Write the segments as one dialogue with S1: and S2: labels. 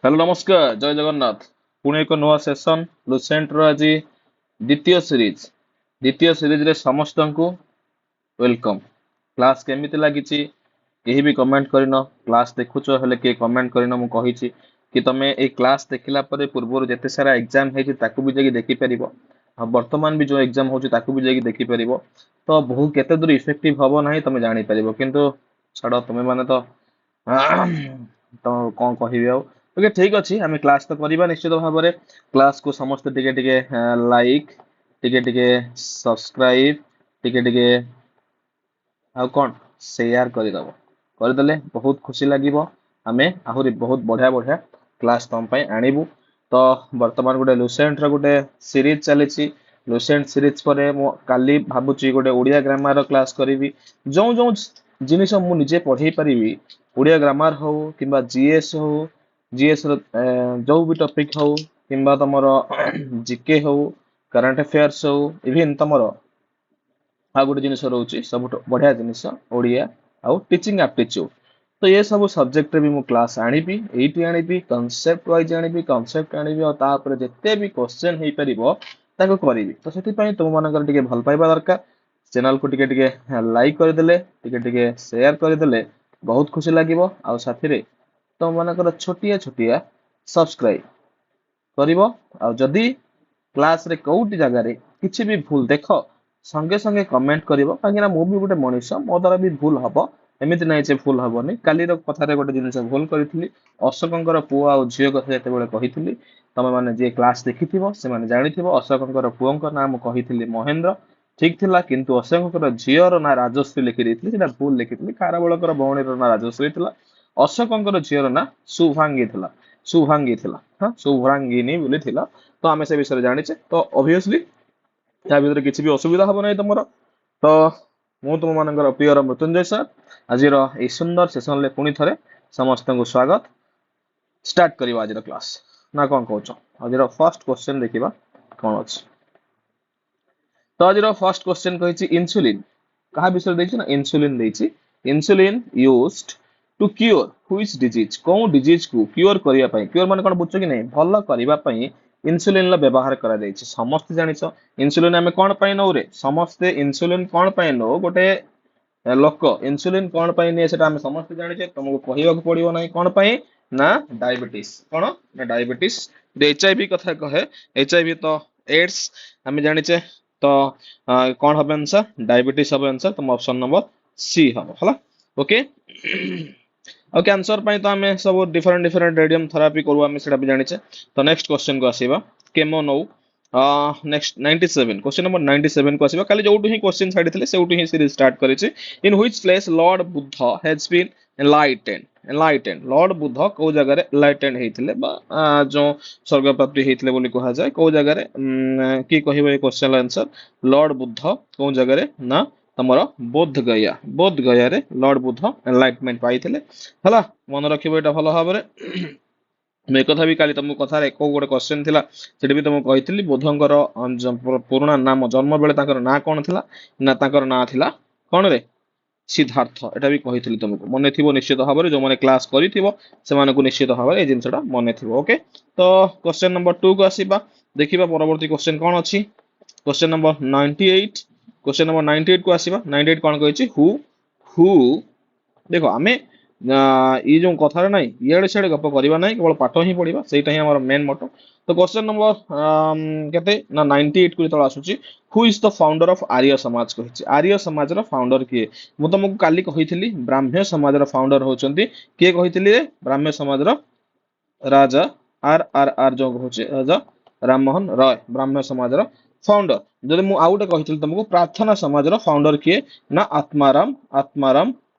S1: Hello नमस्कार जय जगन्नाथ। पुणे एक नुआ सेशन लुसेंट रो आज द्वितीय सीरीज रे समस्त को वेलकम। क्लास केमिति लागिची केही भी कमेंट करिनो। क्लास देखुच हेले के कमेंट करिनो। मु कहिची कि तमे ए क्लास देखिला परे पूर्व जेते सारा एग्जाम हेची ताकू भी जाकी देखि परिबो। आ वर्तमान भी जो एग्जाम होची ताकू भी जाकी देखि परिबो। तो बहु केते दूर इफेक्टिव हबो नाही तमे जानि परिबो। किंतु छाड़ तमे माने तो तो कौन कहिबे आ। ओके ठीक अछि आमे क्लास तो करिबा निश्चित भाबरे। क्लास को समस्त टिके टिके लाइक टिके टिके सब्सक्राइब टिके टिके आ कौन शेयर करदब करदेले बहुत खुशी लगिबो। आमे आहुरी बहुत बढ़िया बढ़िया क्लास तुम ପାଇଁ आनिबु। तो वर्तमान गोटे लुसेंट रो गोटे सीरीज चलीची। लुसेंट सीरीज परे मु काली भाबुची गोटे ओडिया ग्रामर रो क्लास करिवि। जो जो जिनिस मु निजे पढ़ेई परिबी ओडिया ग्रामर हो किंबा जीएस हो जीएस रो जो भी टॉपिक हो किंबा तमरो जीके हो करंट अफेयर्स हो इवन तमरो आ गोटे जिनिस रोचे सब बढ़िया जिनिस ओडिया आउ टीचिंग एप्टीट्यूड। तो ये सब सब्जेक्ट रे भी मु क्लास आनिबी एठी आनिबी कांसेप्ट वाइज आनिबी कांसेप्ट आनिबी और तापर जत्ते भी क्वेश्चन हेई परिबो ताको करिवि। तो सेति पई तुम मानकर टिके भल पाइबा दरकार। चैनल को टिके टिके लाइक कर देले टिके टिके शेयर कर देले बहुत खुशी लागिबो। आ साथी रे तुम मानकर छोटिया छोटिया सब्सक्राइब करिवो। आ जदी क्लास रे कोउटी जगह रे किछि भी भूल देखो संगे संगे कमेंट करिवो। काहे ना मु भी गोटे मनुष्य मो द्वारा भी भूल हबो। एमिति नै जे भूल हबोनी। काली रो कथा रे गोटे जिनिस भूल करिथिली अशोकंकर पुओ आ झियो कथा जेते बेले कहिथिली तमे माने जे क्लास देखिथिबो से माने जानिथिबो अशोकंकर पुओंकर नाम कहिथिली महेंद्र ठीक थिला। किंतु अशोकंकर झियो रो ना राजश्री लिखि देथिली सेटा भूल लिखिथिली। खारबळकर भौणी रो ना राजश्री थिला अशोकंकर झियो रो ना शुभांगी थिला शुभांगी थिला हां शुभांगिनी बोली थिला। तो आमे से विषय जानिचे तो ऑब्वियसली या भीतर किछि भी असुविधा हबो नै तमरो। तो मु तुम मानकर प्रियर मृत्युंजय सर आज ए सुंदर सेशन ले पुणी थरे समस्त को स्वागत। स्टार्ट करिवा आज क्लास ना कोन कहउछो। आज फर्स्ट क्वेश्चन देखिबा कोन अछि। तो आज फर्स्ट क्वेश्चन कहिछि इंसुलिन कहा विषय देछि ना इंसुलिन देछि। Insulin used to cure which disease को डिजीज को क्योर करिया पई क्योर माने कोन बुझछो कि नै भलो करिवा पई इंसुलिन ला व्यवहार करा जायछि। समस्त जानिछो इंसुलिन हमें कोन पई नौ रे समस्त इंसुलिन कोन पई नौ गोटे लोक इंसुलिन कोन पई ने सेटा हम समस्त जानिछे तुमको कहिबा को पड़िबो नै कोन पई ना डायबिटीज कोन ना डायबिटीज एचआईवी कथा कहे एचआईवी तो एड्स हम जानिछे। तो कोन हबे आंसर डायबिटीज हबे आंसर। तुम ऑप्शन नंबर सी हबो हला ओके। ओके आंसर पई तो हमें सब डिफरेंट डिफरेंट रेडियम थेरेपी करू हम सेटा भी जानिछे। तो नेक्स्ट क्वेश्चन को आसीबा केमो नो नेक्स्ट 97 क्वेश्चन नंबर 97 को आसीबा खाली जोटु ही क्वेश्चन छाडिथिले सेउटु ही सीरीज स्टार्ट करिछि। In which place Lord Buddha has been enlightened Lord Buddha को जगह रे एनलाइटेंड हेथिले बा जो स्वर्ग प्राप्ति हेथिले बोली कहा जाय को जगह रे की कहिबो ए क्वेश्चन आंसर लॉर्ड बुद्ध को जगह रे ना तमरो बोध गया रे लॉर्ड बुद्ध एनलाइटमेंट पाइथिले हला मन रखिबो एटा भलो भाबरे। मैं कथा भी काली तुमको कथा रे को गोटे क्वेश्चन थिला सेठी भी तुमको कहिथिली बुद्धंकर पुराना नाम जन्म बेले ताकर ना कोन थिला ना ताकर ना थिला कोन रे सिद्धार्थ एटा भी कहिथिली तुमको मने थिबो निश्चित भाबरे। जो माने क्लास करिथिबो से माने को निश्चित भाबरे ए जिंसटा मने थिबो ओके। तो क्वेश्चन नंबर 2 को आसीबा देखिबा परवर्ती क्वेश्चन कोन अछि। क्वेश्चन नंबर 98 क्वेश्चन नंबर 98 को आसीबा 98 कोन कहिछि हु देखो आमे ई जो कथा नै इयाडे सेडे गप करिबा नै केवल पाठ ही पढिबा सेटा ही हमर मेन मोटो। तो क्वेश्चन नंबर केते ना 98 को तळ आसुची who is the founder of Arya Samaj कहिछि। आर्य समाज रो फाउंडर किए मु तुमको काली कहिथिली ब्राह्मण्य समाज रो फाउंडर होचंती के कहिथिली रे ब्राह्मण्य समाज रो राजा आर आर आर जो होचे राजा राममोहन रॉय ब्राह्मण्य समाज रो फाउंडर। जदि मु आउटे कहिथिली तुमको प्रार्थना समाज रो फाउंडर किए ना आत्माराम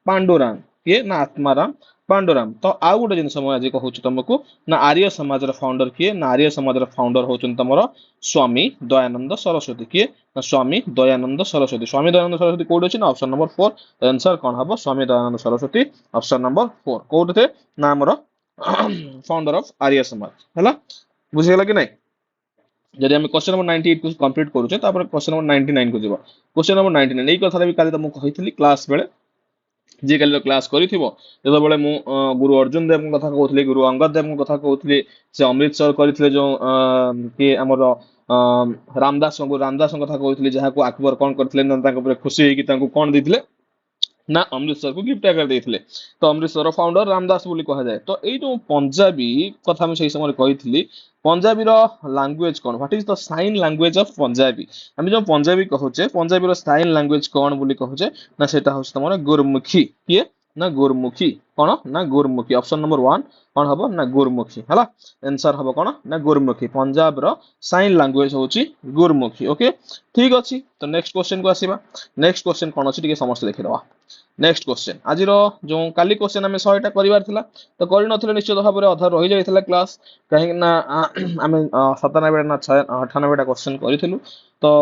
S1: पांडुरंग किए ना आत्माराम पांडुरंग। तो आउ गोटे जिनस मु आज कहूची तुमको ना आर्य समाज रो फाउंडर किए ना आर्य समाज रो फाउंडर होचन तमरो स्वामी दयानंद सरस्वती किए ना स्वामी दयानंद सरस्वती। स्वामी दयानंद सरस्वती कोड अछि ना ऑप्शन नंबर 4 आंसर कोन हबो स्वामी दयानंद सरस्वती ऑप्शन नंबर 4 कोड थे ना हमरो फाउंडर ऑफ आर्य समाज हला बुझि गेला कि नै। जदि हम क्वेश्चन नंबर 98 को कंप्लीट करूचे तापर क्वेश्चन नंबर 99 को जेबा। क्वेश्चन नंबर 99 एई कथा भी काली तुमको कहिथिली क्लास बेले जी काली क्लास करिथिबो जेतबेले मु गुरु अर्जुन देव कथा कहउथली गुरु अंगद देव कथा कहउथली से अमृतसर करथिले जो कि हमर रामदास गुरु रामदास कथा कहउथली जहा को अकबर कोन करथिले न ताको पुरा खुशी होई कि ताको कोन दिथिले ना अमृतसर को गिफ्ट आकार देथिले तो अमृतसर फाउंडर रामदास बोली कहा जाए तो एई जो पंजाबी कथा मैं सही समय कहिथिली पंजाबी रो लैंग्वेज कोन what is the sign language of Punjabi हम जो पंजाबी कहउचे पंजाबी रो साइन लैंग्वेज कोन बोली कहउचे ना सेटा होस तमरा गुरमुखी किए ना गुरमुखी कोन ना गुरमुखी ऑप्शन नंबर 1 कोन हबो ना गुरमुखी हला आंसर हबो कोन ना गुरमुखी पंजाब रो साइन लैंग्वेज होची गुरमुखी ओके ठीक अछि तो नेक्स्ट क्वेश्चन को आसीबा नेक्स्ट क्वेश्चन कोन अछि टिके समस्त लिखि दवा नेक्स्ट क्वेश्चन आज जो काली क्वेश्चन आम 100टा करिवार थिला तो करि नथिले निश्चित भाव में अधा रहि जाइथिला क्लास कहीं ना आम 97 ना 98 टा क्वेश्चन करिथिलु तो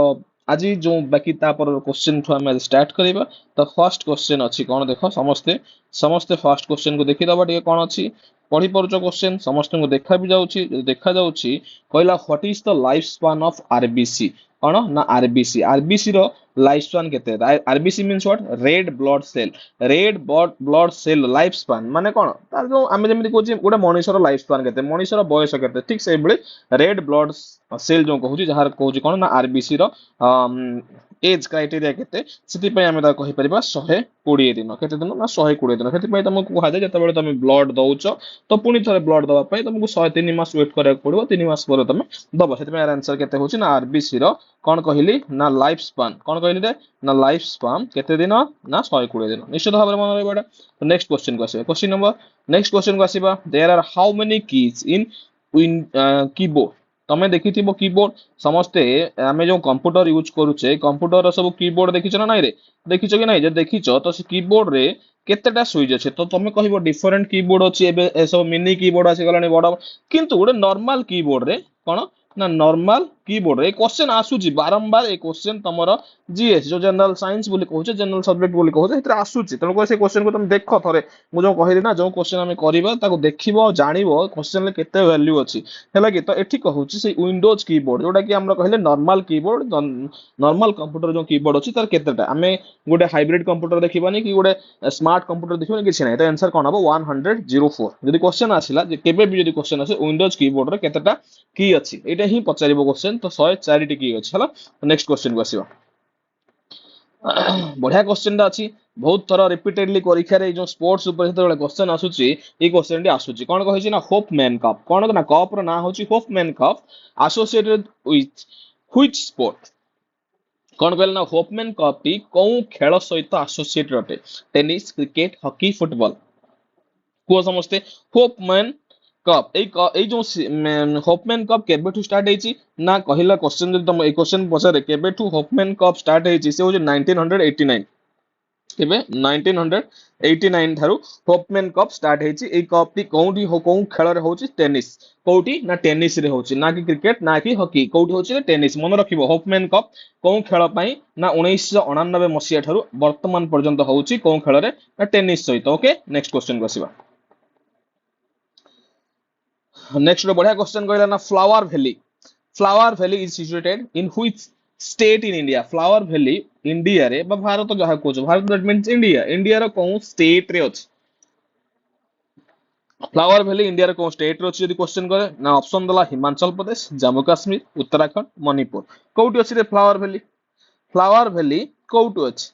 S1: आज जो बाकी तापर क्वेश्चन ठु आम स्टार्ट करिबा तो फर्स्ट क्वेश्चन अछि कोन देखो समस्ते समस्ते फर्स्ट क्वेश्चन को देखि दबा टिके कोन अछि पढ़ी परुचो क्वेश्चन समस्त को देखा जाउची कहला what is the life span of RBC कोन ना आरबीसी आरबीसी रो लाइफ स्पान केते RBC means what red blood cell life span माने कोन तार जो आमे जेमिति कोची गोटे मनुष्यर लाइफ स्पान केते मनुष्यर बयस केते ठीक से बेले रेड ब्लड सेल जो कहूची जहार कहूची कोन ना आरबीसी रो एज क्राइटेरिया केते सिति पय आमे ता कहि परिबा 120 दिन केते दिन ना 120 दिन सेति पय तुमको कहा जाय जतबेले तुम ब्लड दउचो तो पुनी थरे ब्लड दवा पय तुमको 103 मास वेट करे पड़िबो 3 मास पर तुम दबो सेति पय आंसर केते होची ना आरबीसी रो कोन कहिली ना लाइफ स्पान कोन कहिली रे ना लाइफ स्पान केते दिन ना 120 दिन निश्चित भाबरे मन रहबा तो नेक्स्ट क्वेश्चन को आसीबा क्वेश्चन नंबर नेक्स्ट क्वेश्चन को आसीबा there are how many keys in keyboard तमे देखिथिबो कीबोर्ड समस्ते आमे जो कंप्यूटर यूज करूचे कंप्यूटर सब कीबोर्ड देखिछ ना नाही रे देखिछ कि नाही जे देखिछ तो से कीबोर्ड रे केतेटा स्विच अछि तो तमे कहिबो डिफरेंट कीबोर्ड अछि एबे ए सब मिनी कीबोर्ड आसी गलानी बड़ किंतु गोटे नॉर्मल कीबोर्ड रे कोन ना नॉर्मल कीबोर्ड रे क्वेश्चन आसुची बारंबार ए क्वेश्चन तमर जीएस जो जनरल साइंस बोली कहूचे जनरल सब्जेक्ट बोली कहूचे एतरा आसुची तनो को से क्वेश्चन को तुम देखो थरे मु जो कहिली ना जो क्वेश्चन हमें करबा ताको देखिबो जानिबो क्वेश्चन ले केते वैल्यू अछि हैला कि तो एठी कहूची से विंडोज कीबोर्ड जोटा कि हमरा कहले नॉर्मल कीबोर्ड नॉर्मल कंप्यूटर जो कीबोर्ड अछि तार केतेटा हमें गोटे हाइब्रिड कंप्यूटर देखिबानी कि गोटे स्मार्ट कंप्यूटर देखिबानी किछ नै तो आंसर कोन हबो 104 यदि क्वेश्चन आसिला जे केबे भी यदि क्वेश्चन आसे विंडोज कीबोर्ड रे केतेटा की अछि एटा ही पचारिबो क्वेश्चन तो 104 टी की अछि हला नेक्स्ट क्वेश्चन को आसीबा बढ़िया क्वेश्चन टा अछि बहुत थरा रिपीटेडली परीक्षा रे जो स्पोर्ट्स ऊपर जेते क्वेश्चन आसुची ए क्वेश्चन टी आसुची कोन कहै छी ना होपमैन कप कोन ना कप रो ना होची Hopman cup associated with which sport कोन कहल ना होपमैन कप टी को खेल सहित एसोसिएटेड अटे टेनिस क्रिकेट हॉकी फुटबॉल को समझते होपमैन कप ए जो होपमैन कप केबेठू स्टार्ट हेची ना कहिला क्वेश्चन जदि तुम ए क्वेश्चन पछरे केबेठू होपमैन कप स्टार्ट हेची से हो 1989 केबे 1989 थारु होपमैन कप स्टार्ट हेची ए कप टी कोउठी हो को खेल रे होची टेनिस कोउठी ना टेनिस रे होची ना कि क्रिकेट ना कि हॉकी कोउठी होची टेनिस मन रखिबो होपमैन कप को खेल पई ना 1999 मसिया थारु वर्तमान पर्यंत होची को खेल रे ना टेनिस सहित ओके नेक्स्ट क्वेश्चन को आसीबा नेक्स्ट बढ़िया क्वेश्चन कहला ना flower valley is situated in which state in India flower valley India रे बा भारत जहा कोच भारत दैट मींस इंडिया रो कोन स्टेट रे अछि फ्लावर वैली इंडिया रो कोन स्टेट रे अछि यदि क्वेश्चन करे ना ऑप्शन दला हिमाचल प्रदेश जम्मू काश्मीर उत्तराखंड मणिपुर कोउटी अछि रे फ्लावर वैली कोउटी अछि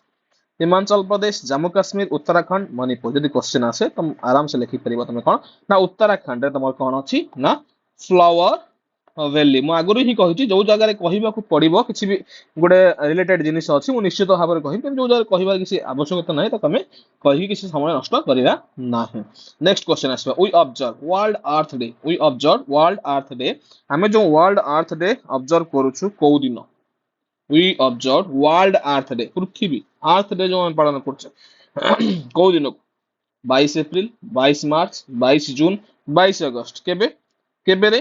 S1: हिमाचल प्रदेश जम्मू काश्मीर उत्तराखंड मणिपुर यदि क्वेश्चन आसे तुम आराम से लिखि परिबो तुम कोन ना उत्तराखंड रे तुम कोन अछि ना फ्लावर वैली मु आगुरु ही कहिछि जो जगह रे कहिबा को पड़िबो किछि भी गुडे रिलेटेड जिनिस अछि मु निश्चित भाव रे कहि जो जगह कहिबा किछि आवश्यकता नै त तमे कहि किछि समय नष्ट करिया नाही नेक्स्ट क्वेश्चन आसबा we observe world earth day हमें जो वर्ल्ड अर्थ डे ऑब्जर्व करूछु को दिन we observe world earth day पृथ्वी अर्थ डे जो हम पालन करछे को दिन 22 अप्रैल 22 मार्च 22 जून 22 अगस्त केबे केबे रे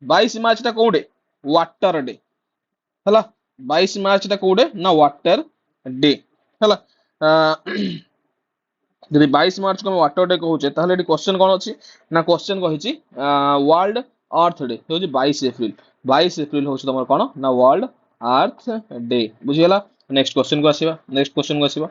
S1: 22 मार्च टा कोडे वाटर डे हला 22 मार्च टा कोडे ना वाटर डे हला यदि 22 मार्च को वाटर डे कहूचे ताहले एटी क्वेश्चन कोन अछि ना क्वेश्चन कहिछि वर्ल्ड अर्थ डे होछि 22 अप्रैल होछि तमर कोन ना world earth day बुझियला next question को आसीबा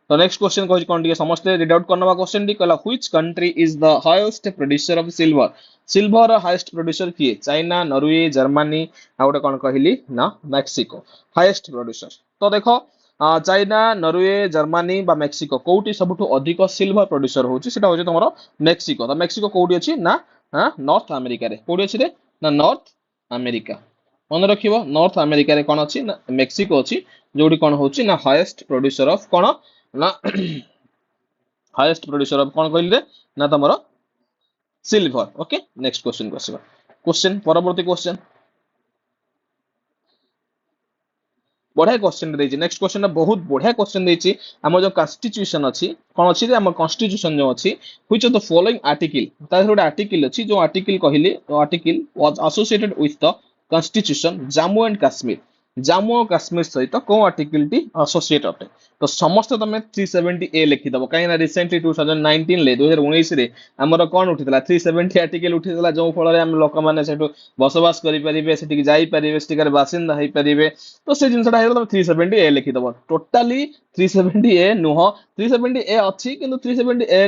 S1: तो नेक्स्ट क्वेश्चन कहछि कोन टिके समस्त रीड आउट करनवा क्वेश्चन टी कहला which country is the highest producer of silver silver highest producer किए चाइना नॉर्वे जर्मनी आ गोटे कोन कहली ना मेक्सिको हाईएस्ट प्रोड्यूसर तो देखो चाइना नॉर्वे जर्मनी बा मेक्सिको कोउटी सबठु अधिक सिल्वर प्रोड्यूसर होची सेटा होची तमरो मेक्सिको तो मेक्सिको कोउटी अछि ना नॉर्थ अमेरिका रे कोउटी अछि रे ना नॉर्थ अमेरिका मन रखिबो नॉर्थ अमेरिका रे कोन अछि ना मेक्सिको अछि जोडी कोन होची ना हाईएस्ट प्रोड्यूसर ऑफ कोन ना हाईएस्ट प्रोड्यूसर ऑफ कोन कहली रे ना तमरो सिल्वर ओके नेक्स्ट क्वेश्चन को आसीबा क्वेश्चन परवर्ती क्वेश्चन बढ़िया क्वेश्चन देछि नेक्स्ट क्वेश्चन बहुत बढ़िया क्वेश्चन देछि हम जो कॉन्स्टिट्यूशन अछि कोन अछि रे हम कॉन्स्टिट्यूशन जो अछि which of the following article ता गोटे आर्टिकल अछि जो आर्टिकल कहली article was associated with the constitution Jammu and Kashmir Jammu और काश्मीर सहित को आर्टिकल टी एसोसिएट अटे तो समस्त तमे 370 ए लिखि दबो काई ना रिसेंटली 2019 ले 2019 रे हमर कोन उठितला 370 आर्टिकल उठितला जो फल रे हम लोक माने सेटु बसवास करि परिबे सेटिक जाई परिबे सेटिकर बासिंदा हेई परिबे तो से जिनसटा हेलो 370 ए लिखि दबो टोटली 370 ए नुह 370 ए अछि किंतु 370 ए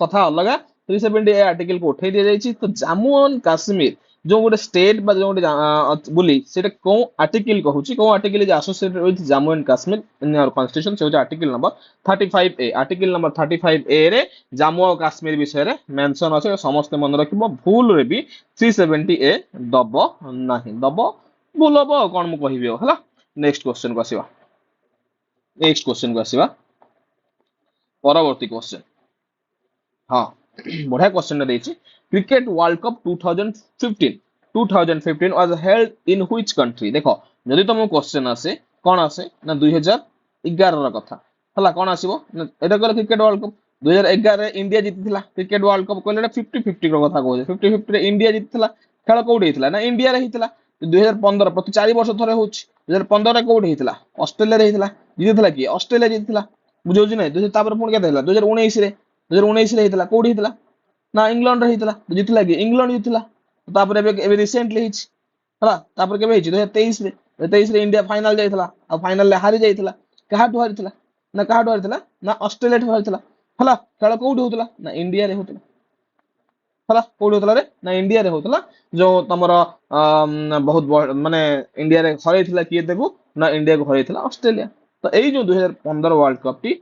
S1: कथा अलगा 370 ए आर्टिकल को उठै दिया जाईछि तो जम्मू एंड कश्मीर जो गोटे स्टेट बा जो गोटे बोली सेटा को आर्टिकल कहूची को article is associated with Jammu and Kashmir in our constitution से article number 35 A article number 35 A रे जम्मू और कश्मीर विषय रे मेंशन अछि समस्त मन रखिबो भूल रे भी 370 ए दबो नाही दबो भूल हबो कोन मु कहिबे हला नेक्स्ट क्वेश्चन को आसीबा परवर्ती क्वेश्चन हां बढ़िया क्वेश्चन देछि cricket world cup 2015 was held in which country देखो जदि तुम क्वेश्चन आसे कोन आसे ना 2011 रा कथा हला कोन आसीबो एटा कहले क्रिकेट वर्ल्ड कप 2011 रे इंडिया जीतिथिला क्रिकेट वर्ल्ड कप कहले 50-50 रो कथा कहै 50-50 रे इंडिया जीतिथिला खेल कोउडी हितला ना इंडिया रे हितला 2015 प्रति 4 वर्ष थरे होछि 2015 रे कोउडी हितला ऑस्ट्रेलिया रे हितला जीतिथिला की ऑस्ट्रेलिया जीतिथिला बुझौछि नै तापर पुण के देला 2019 रे हितला कोउडी हितला ना इंग्लैंड रे हितला जीतिला की इंग्लैंड जीतिला तापर एबे रिसेंटली हिच हला तापर केबे हिच 2023 रे इंडिया फाइनल जाइथिला आ फाइनल ले हारि जाइथिला काहाटु हारिथिला ना ऑस्ट्रेलिया ठु हारिथिला हला खेल कोउडी होतला ना इंडिया रे होतला हला कोउडी होतला रे ना इंडिया रे होतला जो तमरो बहुत माने इंडिया रे हरैथिला किए देबु ना इंडिया को हरैथिला ऑस्ट्रेलिया तो एई जो 2015 वर्ल्ड कप टी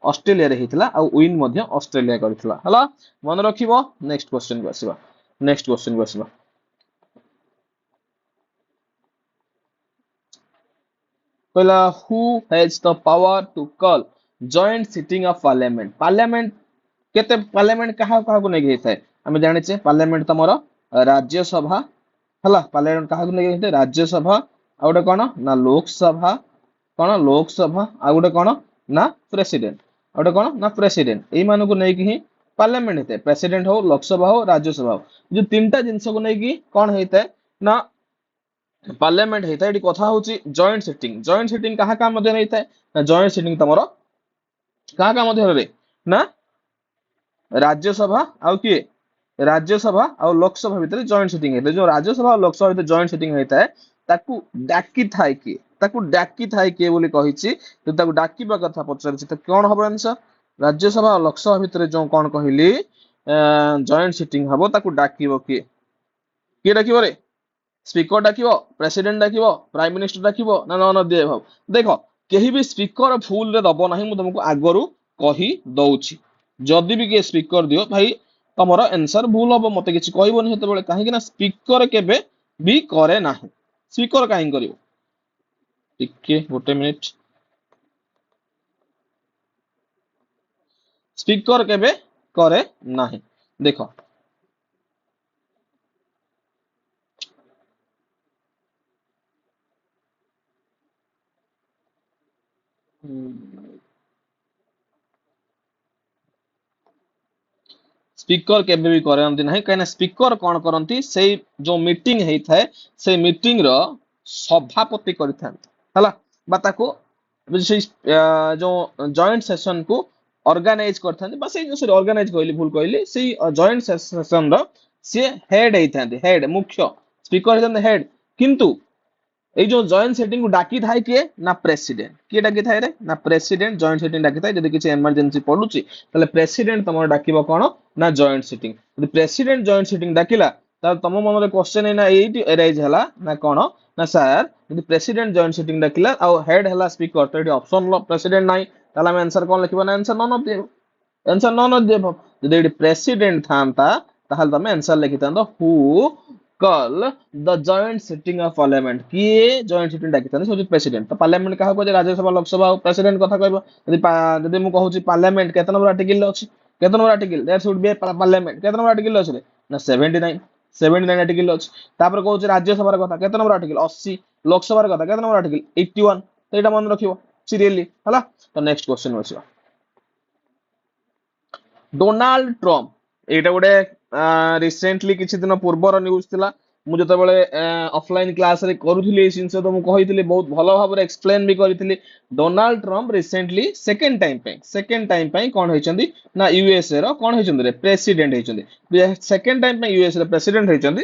S1: ऑस्ट्रेलिया रे हितला आ विन मध्ये ऑस्ट्रेलिया करथिला हला मन रखिबो नेक्स्ट क्वेश्चन को आसीबा पहला who has the power to call joint sitting of parliament केते पार्लियामेंट कहा को नै गैथाय हम जाने छे पार्लियामेंट तमरो राज्य सभा हला पार्लियामेंट कहा को नै गैथाय राज्य सभा आ गोटे कोन ना लोकसभा आ गोटे कोन ना प्रेसिडेंट आ गोटे कोन ना प्रेसिडेंट एई मानु को नै कि पार्लियामेंट हेते प्रेसिडेंट हो लोकसभा हो राज्यसभा हो जो तीनटा जिंस को नै कि कोन हेते ना पार्लियामेंट हेता एडी कथा होची जॉइंट सिटिंग कहा मध्ये नै थाय ना जॉइंट सिटिंग तमरो कहा मध्ये रे ना राज्यसभा आउ किए राज्यसभा और लोकसभा भितर जॉइंट सिटिंग हेते जो राज्यसभा और लोकसभा भितर जॉइंट सिटिंग हेता है ताकू डाकी थाय किए बोली कहिछि तो ताकू डाकीबा कथा पचरछि तो कोन हबो आंसर राज्यसभा और लोकसभा भितर जो कोन कहिली जॉइंट सिटिंग हबो ताकू डाकीबो किए डाकीबो रे स्पीकर डाकिबो प्रेसिडेंट डाकिबो प्राइम मिनिस्टर डाकिबो ना नन दे भाव देखो केही भी स्पीकर फुल रे दबो नाही मु तुमको आगरु कहि दउछि जदि भी के स्पीकर दियो भाई तमरो आंसर भूल हबो मते किछि कहबोनी हेते बेले काहे कि ना स्पीकर केबे भी करे नाही स्पीकर काहे करिवो टिके गोटे मिनिट स्पीकर केबे करे नाही देखो स्पीकर केबे भी करंती नाही काहे स्पीकर कोन करंती से जो मीटिंग हेई थाए से मीटिंग रो सभापति करिथांती हला बा ताको से जो जॉइंट सेशन को ऑर्गेनाइज करथांती बा से जो ऑर्गेनाइज कहली भूल कहली से जॉइंट सेशन रो से हेड हेई थांती हेड मुख्य स्पीकर हेई हेड किंतु এই जो जॉइंट सेटिंग को डाकी थाए किए ना प्रेसिडेंट किए डाकी थाए रे ना प्रेसिडेंट जॉइंट सेटिंग डाकी थाए जदी किछि इमरजेंसी पडुची तले प्रेसिडेंट तमर डाकिबो कोन ना जॉइंट सेटिंग जदी प्रेसिडेंट जॉइंट सेटिंग डाकिला त तम मन रे क्वेश्चन ना एटी एराइज हला ना कोन ना सर जदी प्रेसिडेंट जॉइंट सेटिंग डाकिला आ हेड हला स्पीकर त एटी ऑप्शन लो प्रेसिडेंट नाही ताला हम आंसर कोन लिखबो ना answer none of the answer none of the जदी एटी प्रेसिडेंट थांता ताहल तमे आंसर लिखितांदो who call the joint sitting of parliament किए जॉइंट सिटिंग डाकिताने सोची प्रेसिडेंट तो पार्लियामेंट काहा को राज्यसभा लोकसभा प्रेसिडेंट कथा कहबो जदी मु कहूची पार्लियामेंट केते नंबर आर्टिकल अछि केते number article there should be parliament केते नंबर आर्टिकल अछि ना 79 79 आर्टिकल अछि तापर कहूची राज्यसभा कथा केते नंबर आर्टिकल 80 लोकसभा कथा केते नंबर आर्टिकल 81 तो एटा मन रखिबो सीरियसली हला तो नेक्स्ट क्वेश्चन अछि डोनाल्ड ट्रम्प एटा गोटे रिसेंटली किछि दिन पूर्वर न्यूज थिला मु जते बेले ऑफलाइन क्लास रे करूथली ए जिंस तो मु कहितली बहुत भलो भाबरे एक्सप्लेन भी करितली Donald Trump recently second time पे कोन होइचंदी ना यूएसए रो कोन होइचंदी रे प्रेसिडेंट होइचंदी सेकंड टाइम पे यूएसए रो प्रेसिडेंट होइचंदी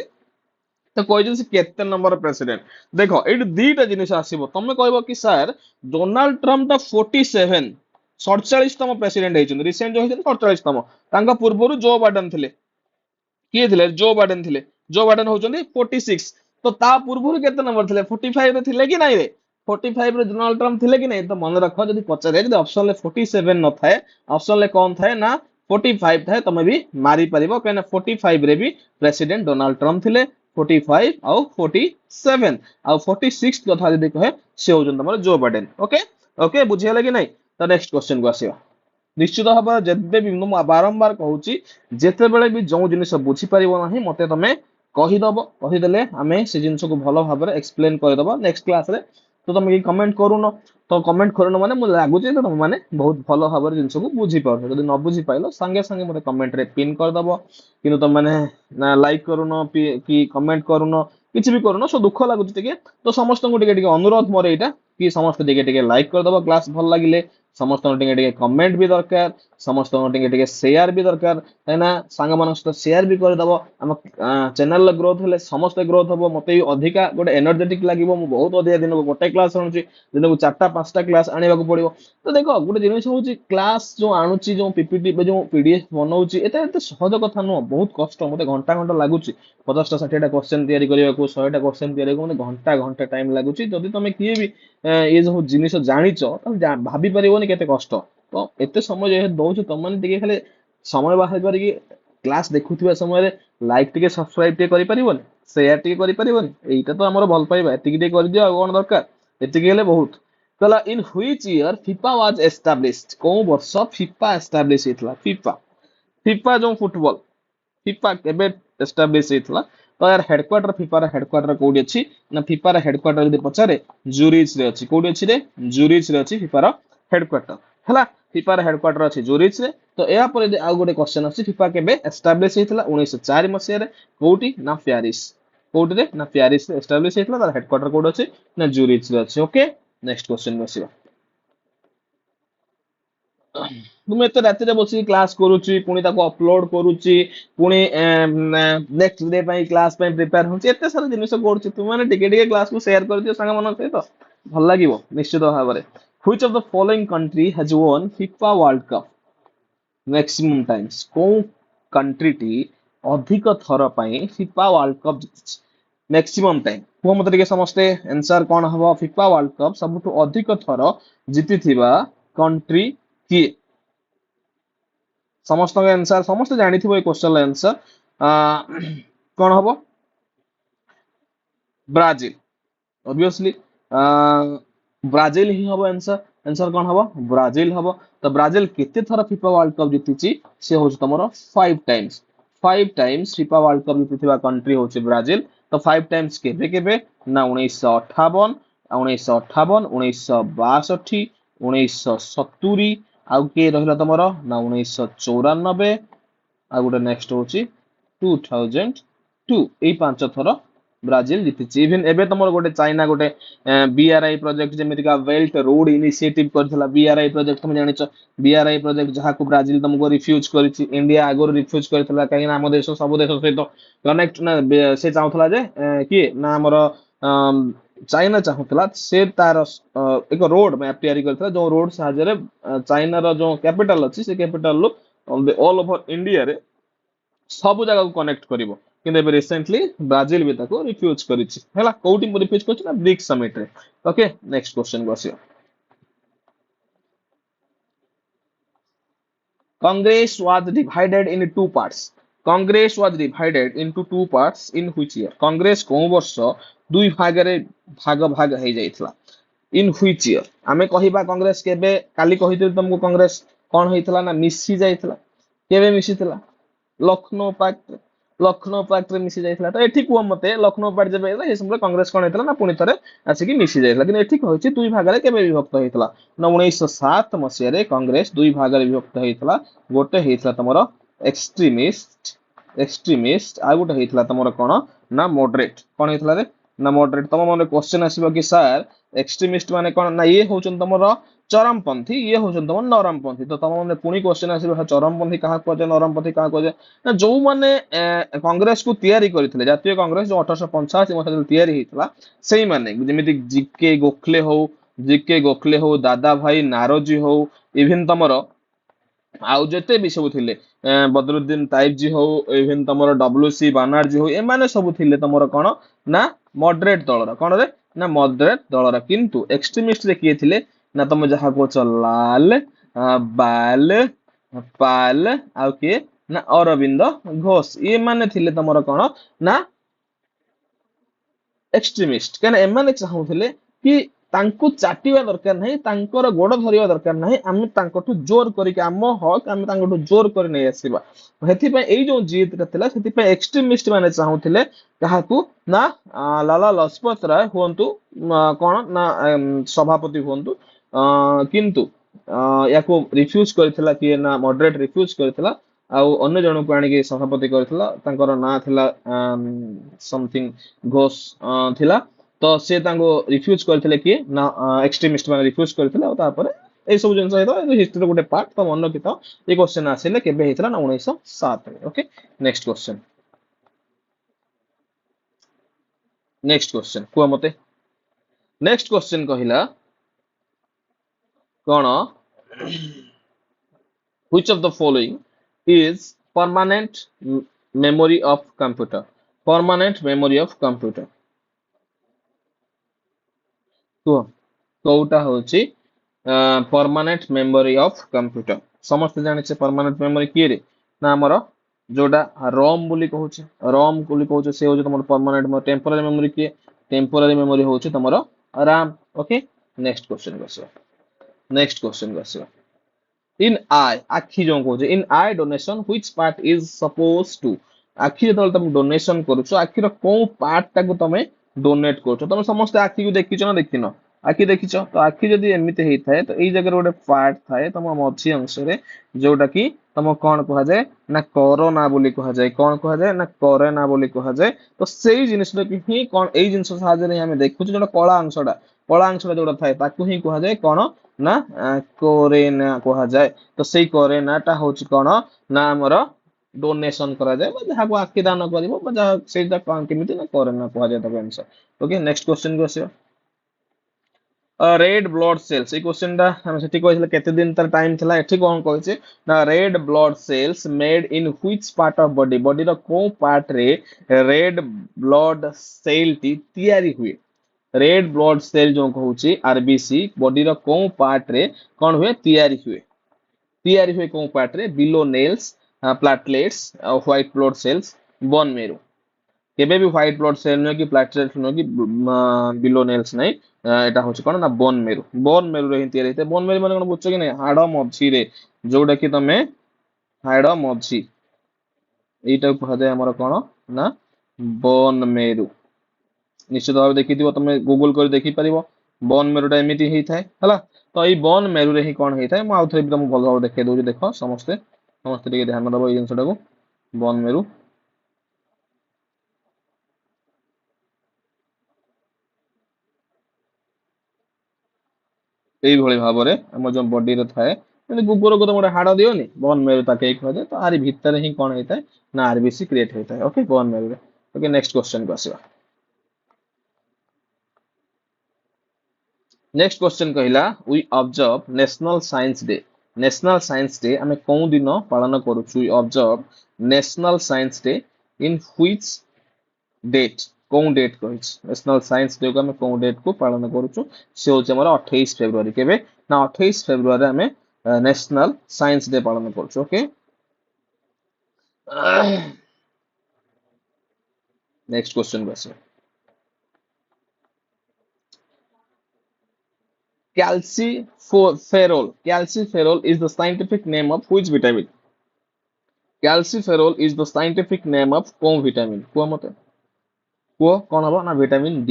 S1: तो कहजन से केते नंबर प्रेसिडेंट देखो एट दीटा जिनिस आसीबो तमे कहबो कि सर डोनाल्ड ट्रम्प द 47 47तम प्रेसिडेंट होइचंदी रिसेंट जो होइचंदी 47तम तांका पूर्वरु जो बाइडेन थिले किए थिले जो बाइडेन थिले जो बाइडेन होचंदी 46 तो ता पूर्वरु केते नंबर थिले 45 रे थिले कि नाही रे 45 रे डोनाल्ड ट्रम्प थिले कि नाही तो मन रखो जदी पचारे जदी ऑप्शन ले 47 न थाए ऑप्शन ले कोन थाए ना 45 थाए तमे भी मारी परिबो केना 45 रे भी प्रेसिडेंट डोनाल्ड ट्रम्प थिले 45 आउ 47 आउ 46 कथा जदी कहे से होजन तमर जो बाइडेन ओके ओके बुझियला कि नाही तो नेक्स्ट क्वेश्चन को आसीबा निश्चित भाव जेबे भी मु बारंबार कहूची जेते बेले भी जो जिनिस बुझी परिबो नाही मते तमे कहिदेले आमे से जिनिस को भलो भाव रे एक्सप्लेन करदबो नेक्स्ट क्लास रे तो तुम कमेंट करूनो तो कमेंट करूनो माने मुझे लागुचे तो तुम माने बहुत भलो भाव रे जिनिस को बुझी पाउछ जदी न बुझी पाइलो संगे संगे मते कमेंट रे पिन कर दबो किनु तुम माने ना लाइक करूनो कि कमेंट करूनो किछि भी करूनो सो दुख लागुच टिके तो समस्त को टिके टिके अनुरोध मोर एटा कि समस्त टिके टिके लाइक कर दबो क्लास भल लागिले समस्त टिके टिके कमेंट भी दरकार समस्त टिके टिके शेयर भी दरकार हैना संग मानक सहित शेयर भी कर दबो हम चैनल ग्रोथ हेले समस्त ग्रोथ हबो मते अधिका गोटे एनर्जेटिक लागिवो मु बहुत अधिका दिन को गोटे क्लास आनुची दिन को 4टा 5टा क्लास आनिबा को पड़िबो तो देखो गोटे जिनिस होची क्लास जो आनुची जो पीपीटी जो पीडीएफ बनौची एते सहज कथा न बहुत कष्ट मते घंटा घंटा लागुची 50टा 60टा क्वेश्चन तयारी करिया को 100टा क्वेश्चन तयारी को मते घंटा घंटा टाइम लागुची जदी तमे किए भी ए जो जिनिस जानिचो त भाबी परिबोनी केते कष्ट तो एते समय जे दउछ त माने टिके खाली समय बाहर करी क्लास देखुथिबा समय लाइक टिके सब्सक्राइब टिके करि परिबोनी शेयर टिके करि परिबोनी एटा तो हमर भल पाइबा एतिकी टिके कर दियो कोन दरकार एतिकी हेले बहुत कला in which year FIFA was established को वर्ष फीफा एस्टैब्लिश हेतला फीफा जो फुटबॉल फीफा केबे एस्टैब्लिश हेतला तो यार हेडक्वार्टर फीफा रा हेडक्वार्टर कोडी अछि ना फीफा रा हेडक्वार्टर जदी पचारे जूरिच रे अछि कोडी अछि रे जूरिच रे अछि फीफा रा हेडक्वार्टर हला फीफा रा हेडक्वार्टर अछि जूरिच रे तो या पर यदि आउ गोटे क्वेश्चन अछि फीफा केबे एस्टैब्लिश हेतला 1904 मसिया रे कोठी ना पेरिस कोठी रे ना पेरिस रे एस्टैब्लिश हेतला तार हेडक्वार्टर कोड अछि ना जूरिच रे अछि ओके नेक्स्ट क्वेश्चन बसिबा तुम एते राति रे बसी क्लास करूची पुनी ताको अपलोड करूची पुनी नेक्स्ट डे पई क्लास पई प्रिपेयर होची एते सारा जिनिस करूची तुम माने टिके टिके क्लास को शेयर कर दियो संग मन सहित भल लागिवो निश्चित भाबरे which of the following country has won FIFA world cup maximum times को कंट्री टी अधिक थर पई फीफा वर्ल्ड कप जितिछि मैक्सिमम टाइम को मत टिके समस्ते आंसर कोन हबो फीफा वर्ल्ड कप सबटु अधिक थर जितिथिबा कंट्री की समस्त आंसर समस्त जानी थी क्वेश्चन आंसर कौन हम ब्राजिल ऑब्वियसली ब्राजिल ही हम आंसर आंसर कौन हम ब्राजिल हम तो ब्राजिल केते थर फीफा वर्ल्ड कप जीतिची से हो तमरो 5 टाइम्स फीफा वर्ल्ड कप जीतिथिबा कंट्री होची ब्राजिल तो 5 टाइम्स केबे केबे ना 1958 1958 1962 1970 आउ के रहिला तमरो ना 1994 आ गोटे नेक्स्ट होची 2002 एई पांच थर ब्राजिल जीतिची इवन एबे तमरो गोटे चाइना गोटे बीआरआई प्रोजेक्ट जेमिति का बेल्ट रोड इनिशिएटिव करथला बीआरआई प्रोजेक्ट तुम जानिछ बीआरआई प्रोजेक्ट जहा को ब्राजिल तुमको रिफ्यूज करिछि इंडिया आगो रिफ्यूज करथला काहे ना हम देश सब देश सहित कनेक्ट ना से चाहथला जे कि ना हमरो चाइना चाहूला से तार एक रोड मैप तैयारी करथिला जो रोड साहाय्य रे चाइना रो जो कैपिटल अछि से कैपिटल लो ऑल ओवर इंडिया रे सब जगह को कनेक्ट करिवो किंतु एबे रिसेंटली ब्राजिल भी ताको रिफ्यूज करिछि हैला कोउटी रिफ्यूज करछि ना ब्रिक्स समिट रे ओके नेक्स्ट क्वेश्चन को आसियो Congress was divided in two parts. Congress was divided into two parts in which year? Congress କୋଉ ବର୍ଷ ଦୁଇ ଭାଗରେ ଭାଗ ହେଇ ଯାଇଥିଲା? In which year? ଆମେ କହିବା କଂଗ୍ରେସ କେବେ କାଲି କହିଥିଲି ତମକୁ କଂଗ୍ରେସ କଣ ହେଇଥିଲା ନା ମିଶି ଯାଇଥିଲା କେବେ ମିଶିଥିଲା ଲକ୍ଷ୍ନୌ ପାକ୍ଟ ଲକ୍ଷ୍ନୌ ପାକ୍ଟ ରେ ମିଶି ଯାଇଥିଲା ତ ଏଠି କୁହ ମତେ ଲକ୍ଷ୍ନୌ ପାକ୍ଟ ଯେବେ ହେଇଥିଲା ସେ ସମୟରେ କଂଗ୍ରେସ କଣ ହେଇଥିଲା ନା ପୁଣି ଥରେ ଆସିକି ମିଶି ଯାଇଥିଲା କିନ୍ତୁ ଏଠି କହିଛି ଦୁଇ ଭାଗରେ କେବେ ବିଭକ୍ତ ହେଇଥିଲା ନା 1907 ମସିହାରେ କଂଗ୍ରେସ ଦୁଇ ଭାଗରେ ବିଭକ୍ତ ହେଇଥିଲା ଗୋଟେ ହେଇଥିଲା ତମର ଏକ୍ସଟ୍ରିମିଷ୍ଟ ଆଉ ଗୋଟେ ହେଇଥିଲା ତମର କଣ ନା ମଡରେଟ କଣ ହେଇଥିଲା ରେ ନା ମଡରେଟ ତମ ମନେ କ୍ୱେଶ୍ଚନ ଆସିବ କି ସାର୍ ଏକ୍ସଟ୍ରିମିଷ୍ଟ ମାନେ କଣ ନା ଇଏ ହଉଛନ୍ତି ତମର ଚରମପନ୍ଥୀ ଇଏ ହଉଛନ୍ତି ତମର ନରମପନ୍ଥୀ ତ ତମ ମନେ ପୁଣି କ୍ୱେଶ୍ଚନ ଆସିବ ଚରମପନ୍ଥୀ କାହାକୁ କୁହାଯାଏ ନରମପନ୍ଥୀ କାହାକୁ କୁହାଯାଏ ନା ଯୋଉମାନେ କଂଗ୍ରେସ କୁ ତିଆରି କରିଥିଲେ ଜାତୀୟ କଂଗ୍ରେସ ଯୋଉ 1885 ମସିହାରେ ତିଆରି ହେଇଥିଲା ସେଇମାନେ ଯେମିତି ଜିକେ ଗୋଖଲେ ହଉ ଦାଦା ଭାଇ ନାରୋଜୀ ହଉ ଇଭିନ ତମର ଆଉ ଯେତେ ବି ସବୁ ଥିଲେ ବଦରୁଦ୍ଦିନ ତାଇବଜୀ ହଉ ଇଭେନ ତମର ଡବ୍ଲ୍ୟୁ ସି ବାନାର୍ଜୀ ହଉ ଏମାନେ ସବୁ ଥିଲେ ତମର କଣ ନା ମଡରେଟ ଦଳର କଣ ରେ ନା ମଡରେଟ ଦଳର କିନ୍ତୁ ଏକ୍ସଟ୍ରିମିଷ୍ଟ ରେ କିଏ ଥିଲେ ନା ତମେ ଯାହା କହୁଛ ଲାଲ ବାଲ ପାଲ ଆଉ କିଏ ନା ଅରବିନ୍ଦ ଘୋଷ ଏମାନେ ଥିଲେ ତମର କଣ ନା ଏକ୍ସଟ୍ରିମିଷ୍ଟ କାହିଁକିନା ଏମାନେ ଚାହୁଁଥିଲେ କି ତାଙ୍କୁ ଚାଟିବା ଦରକାର ନାହିଁ ତାଙ୍କର ଗୋଡ ଧରିବା ଦରକାର ନାହିଁ ଆମେ ତାଙ୍କଠୁ ଜୋର କରିକି ଆମ ହକ୍ ଆମେ ତାଙ୍କଠୁ ଜୋର କରି ନେଇ ଆସିବା ସେଥିପାଇଁ ଏଇ ଯୋଉ ଜିଦଟା ଥିଲା ସେଥିପାଇଁ ଏକ୍ସଟ୍ରିମିଷ୍ଟ ମାନେ ଚାହୁଁଥିଲେ କାହାକୁ ନା ଲାଲା ଲଜପତ ରାୟ ହୁଅନ୍ତୁ କଣ ନା ସଭାପତି ହୁଅନ୍ତୁ କିନ୍ତୁ ୟାକୁ ରିଫ୍ୟୁଜ କରିଥିଲା କିଏ ନା ମଡରେଟ ରିଫ୍ୟୁଜ କରିଥିଲା ଆଉ ଅନ୍ୟ ଜଣକୁ ଆଣିକି ସଭାପତି କରିଥିଲା ତାଙ୍କର ନାଁ ଥିଲା ସମଥିଙ୍ଗ ଘୋଷ ଥିଲା ତ ସେ ତାଙ୍କୁ ରିଫ୍ୟୁଜ କରିଥିଲେ କିଏ ନା ଏକ୍ସଟ୍ରିମିଷ୍ଟ ମାନେ ରିଫ୍ୟୁଜ କରିଥିଲେ ଆଉ ତାପରେ ଏଇ ସବୁ ଜିନିଷ ହେଇଥିଲା ହିଷ୍ଟ୍ରିର ଗୋଟେ ପାର୍ଟ ତ ମନେ ରଖିଥାଅ ଏଇ କ୍ୱେଶ୍ଚନ ଆସିଲେ କେବେ ହେଇଥିଲା ନା 1907 ଓକେ ନେକ୍ସଟ କ୍ୱେଶ୍ଚନ କୁହ ମତେ ନେକ୍ସଟ କ୍ୱେଶ୍ଚନ କହିଲା କଣ which of the following is memory of computer permanent memory of computer କୁହ କୋଉଟା ହଉଛି permanent memory of computer ସମସ୍ତେ ଜାଣିଛେ permanent memory କିଏ ରେ ନା ଆମର ଯୋଉଟା ROM ବୋଲି କହୁଛେ ROM ବୋଲି କହୁଛେ ସେ ହଉଛି ତମର permanent memory temporary memory କିଏ temporary memory ହଉଛି ତମର RAM ଓକେ ନେକ୍ସଟ କ୍ୱେଶ୍ଚନ କୁ ଆସିବା in eye ଆଖି ଯୋଉ କହୁଛେ in eye donation which part is supposed to ଆଖି ଯେତେବେଳେ ତମେ ଡୋନେସନ କରୁଛ ଆଖିର କୋଉ ପାର୍ଟ ଟାକୁ ତମେ ଡୋନେଟ କରୁଛ ତମେ ସମସ୍ତେ ଆଖିକୁ ଦେଖିଛ ନା ଦେଖିନ ଆଖି ଦେଖିଛ ତ ଆଖି ଯଦି ଏମିତି ହେଇଥାଏ ତ ଏଇ ଜାଗାରେ ଗୋଟେ ପାର୍ଟ ଥାଏ ତମ ମଝି ଅଂଶରେ ଯୋଉଟା କି ତମ କଣ କୁହାଯାଏ ନା କରୋନା ବୋଲି କୁହାଯାଏ କଣ କୁହାଯାଏ ନା କରେନା ବୋଲି କୁହାଯାଏ ତ ସେଇ ଜିନିଷଟା ହିଁ କଣ ଏଇ ଜିନିଷ ସାହାଯ୍ୟରେ ହିଁ ଆମେ ଦେଖୁଛୁ ଯୋଉଟା କଳା ଅଂଶଟା ଯୋଉଟା ଥାଏ ତାକୁ ହିଁ କୁହାଯାଏ କଣ ନା କୋରେନା କୁହାଯାଏ ତ ସେଇ କୋରେନା ଟା ହଉଛି କଣ ନା ଆମର ଡୋନେସନ କରାଯାଏ ବା ଯାହାକୁ ଆଖି ଦାନ କରିବ ବା ଯାହା ସେଇଟା କେମିତି ନା କୋରେନା କୁହାଯାଏ ତାକୁ ଆନ୍ସର ଓକେ ନେକ୍ସଟ କ୍ୱେଶ୍ଚନ କୁ ଆସିବା ରେଡ୍ ବ୍ଲଡ ସେଲ୍ସ ଏଇ କ୍ୱେଶ୍ଚନ ଟା ଆମେ ସେଠି କହିଥିଲେ କେତେ ଦିନ ତାର ଟାଇମ ଥିଲା ଏଠି କଣ କହିଛି ନା red blood cells made in which part of ବଡିର କୋଉ ପାର୍ଟ ରେ ରେଡ୍ ବ୍ଲଡ ସେଲ ଟି ତିଆରି ହୁଏ ରେଡ୍ ବ୍ଲଡ ସେଲ ଯୋଉ କହୁଛି ଆରବିସି ବଡିର କୋଉ ପାର୍ଟ ରେ କଣ ହୁଏ ତିଆରି ହୁଏ କୋଉ ପାର୍ଟ ରେ ବିଲୋ ନେଲ୍ସ ପ୍ଲାଟଲେଟ୍ସ ଆଉ ହ୍ୱାଇଟ୍ ବ୍ଲଡ ସେଲ୍ସ ବୋନ ମେରୁ କେବେ ବି ହ୍ୱାଇଟ୍ ବ୍ଲଡ ସେଲ ନୁହେଁ କି ପ୍ଲାଟଲେଟ୍ସ ନୁହେଁ କି ବିଲୋ ନେଲ୍ସ ନାହିଁ ଏଟା ହଉଛି କଣ ନା ବୋନ ମେରୁରେ ହିଁ ତିଆରି ହେଇଥାଏ ବୋନ ମେରୁ ମାନେ କଣ ବୁଝୁଛ କି ନାଇଁ ହାଡ ମଝିରେ ଯୋଉଟା କି ତମେ ହାଡ ମଝି ଏଇଟାକୁ କୁହାଯାଏ ଆମର କଣ ନା ବୋନ ମେରୁ ନିଶ୍ଚିତ ଭାବେ ଦେଖିଥିବ ତମେ ଗୁଗଲ କରି ଦେଖିପାରିବ ବୋନ ମେରୁ ଟା ଏମିତି ହେଇଥାଏ ହେଲା ତ ଏଇ ବୋନ ମେରୁରେ ହିଁ କଣ ହେଇଥାଏ ମୁଁ ଆଉଥରେ ବି ତମକୁ ଭଲ ଭାବରେ ଦେଖେଇ ଦଉଛି ଦେଖ ସମସ୍ତେ ଟିକେ ଧ୍ୟାନ ଦବ ଏଇ ଜିନିଷଟାକୁ ବୋନ ମେରୁ এইଭଳି ଭାବରେ ଆମ ଯୋଉ ବଡିରେ ଥାଏ ଯେମିତି କୁକୁରକୁ ତମେ ଗୋଟେ ହାଡ ଦିଅନି ବୋନ ମେରୁ ତାକେ କୁହାଯାଏ ତ ଆରି ଭିତରେ ହିଁ କଣ ହେଇଥାଏ ନା ଆରବିସି କ୍ରିଏଟ ହେଇଥାଏ ଓକେ ବୋନ ମେରୁରେ ଓକେ ନେକ୍ସଟ କ୍ୱେଶ୍ଚନ କୁ ଆସିବା नेक्स्ट क्वेश्चन कहला we observe national science day. National science day आम कौन दिन पालन करूँ? We observe national science day in which date? कौन डेट कही? नेशनल साइंस डे को आम कौन डेट को पालन करूँ? से हूँ आम 28 फेब्रुआरी। केवे ना 28 फेब्रुआरी आम नेशनल साइंस डे पालन करूँ। ओके, नेक्स्ट क्वेश्चन को आस। Calciferol. Calciferol is the scientific name of which vitamin? Calciferol is the scientific name of कौन vitamin? कुह मते कुह कौन हबो ना विटामिन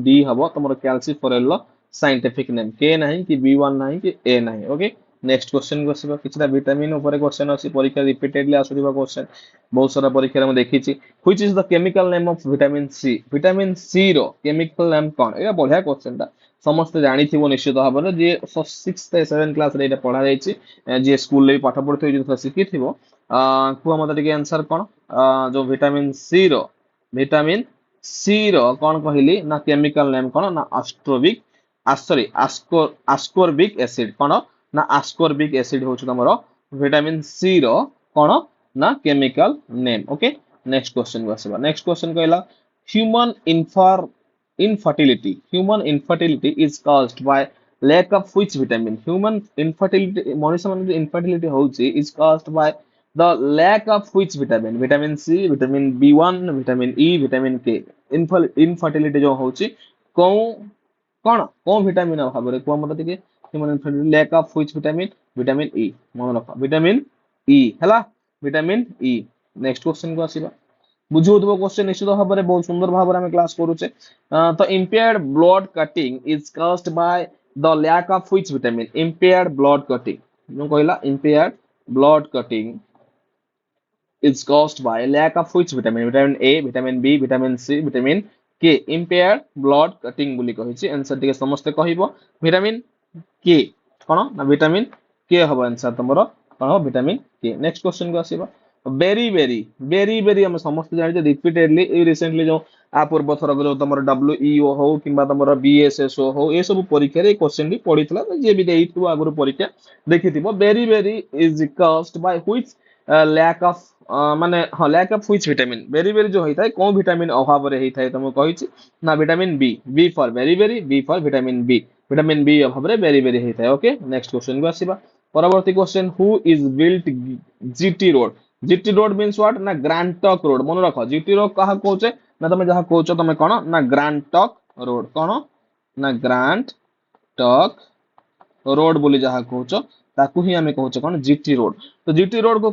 S1: डी हबो तमरो कैल्सीफेरॉल लो साइंटिफिक नेम। के नहीं कि बी1 नहीं कि ए नहीं। ओके, नेक्स्ट क्वेश्चन को आसीबा। किछटा विटामिन ऊपर क्वेश्चन अछि परीक्षा रिपीटेडली आसुदिबा क्वेश्चन बहुत सारा परीक्षा रे हम देखिछि। Which is the chemical name of vitamin C? Vitamin C रो केमिकल नेम कोन? एटा बढ़िया क्वेश्चन ता समस्त जानिथिबो निश्चित भाबरे जे 6th 7th क्लास रे एटा पढा जायछि। जे स्कूल ले पाठ पढथि जे सिखिथिबो कुआ मते टिके आंसर कोन? जो विटामिन सी रो विटामिन सी रो कौन कहली ना केमिकल नेम कौन ना आस्ट्रोबिक सॉरी आस्कोर्बिक एसिड। कौन ना आस्कोर्बिक एसिड हूँ तुम विटामिन सी रो कौन ना chemical name. Okay, next question को आसवा। नेक्स्ट क्वेश्चन कहला human infertility is caused by lack of which vitamin? Human infertility मनुष्य मन इनफर्टिलिटी होउची is caused by the lack of which vitamin? vitamin C, vitamin B1, vitamin E, vitamin K। Infertility जो होची कौन कौन कौन vitamin अभाव रे को मत टिके human infertility lack of which vitamin? Vitamin E. मन रख विटामिन ई हला विटामिन ई। नेक्स्ट क्वेश्चन को आसीबा। बुझुथबो क्वेश्चन निश्चित भाव में बहुत सुंदर भाव में क्लास करूचे। तो impaired blood cutting is caused by the lack of which vitamin? impaired blood cutting जो कहला impaired blood cutting is caused by lack of which vitamin? vitamin A, vitamin B, vitamin C, vitamin K। impaired blood cutting बोली कहिछि। Answer टिके समस्त कहिबो vitamin K। कोन ना vitamin K हबो answer तमरो कोन हो vitamin K। Next question को आसीबा। Berry हम समस्त जानि रिपीटेडली रिसेंटली जो आ पूर्व थर जो तमरो WEO हो किंबा तमरो BSSO हो ए सब परीक्षा रे क्वेश्चन भी पडितला जे भी देइथबो आगुर परीक्षा देखिथिबो। Beri is caused by which lack of माने हाँ lack of which vitamin? Beri जो होता है कौन विटामिन अभाव रे होता है तुमको कहिछि ना vitamin B for beriberi for vitamin B अभाव रे बेरी होता है। ओके, नेक्स्ट क्वेश्चन को आसीबा। परवर्ती question who is built GT road? GT road means what ना ग्रांड ट्रंक रोड। मन रख जीटी रोड कहा कहउचे ना तुम जहां कहउचो तुम कोन ना ग्रांड ट्रंक रोड। कोन ना ग्रांड ट्रंक रोड बोली जहां कहउचो ताकू ही हमें कहउचे कोन जीटी रोड। तो जीटी रोड को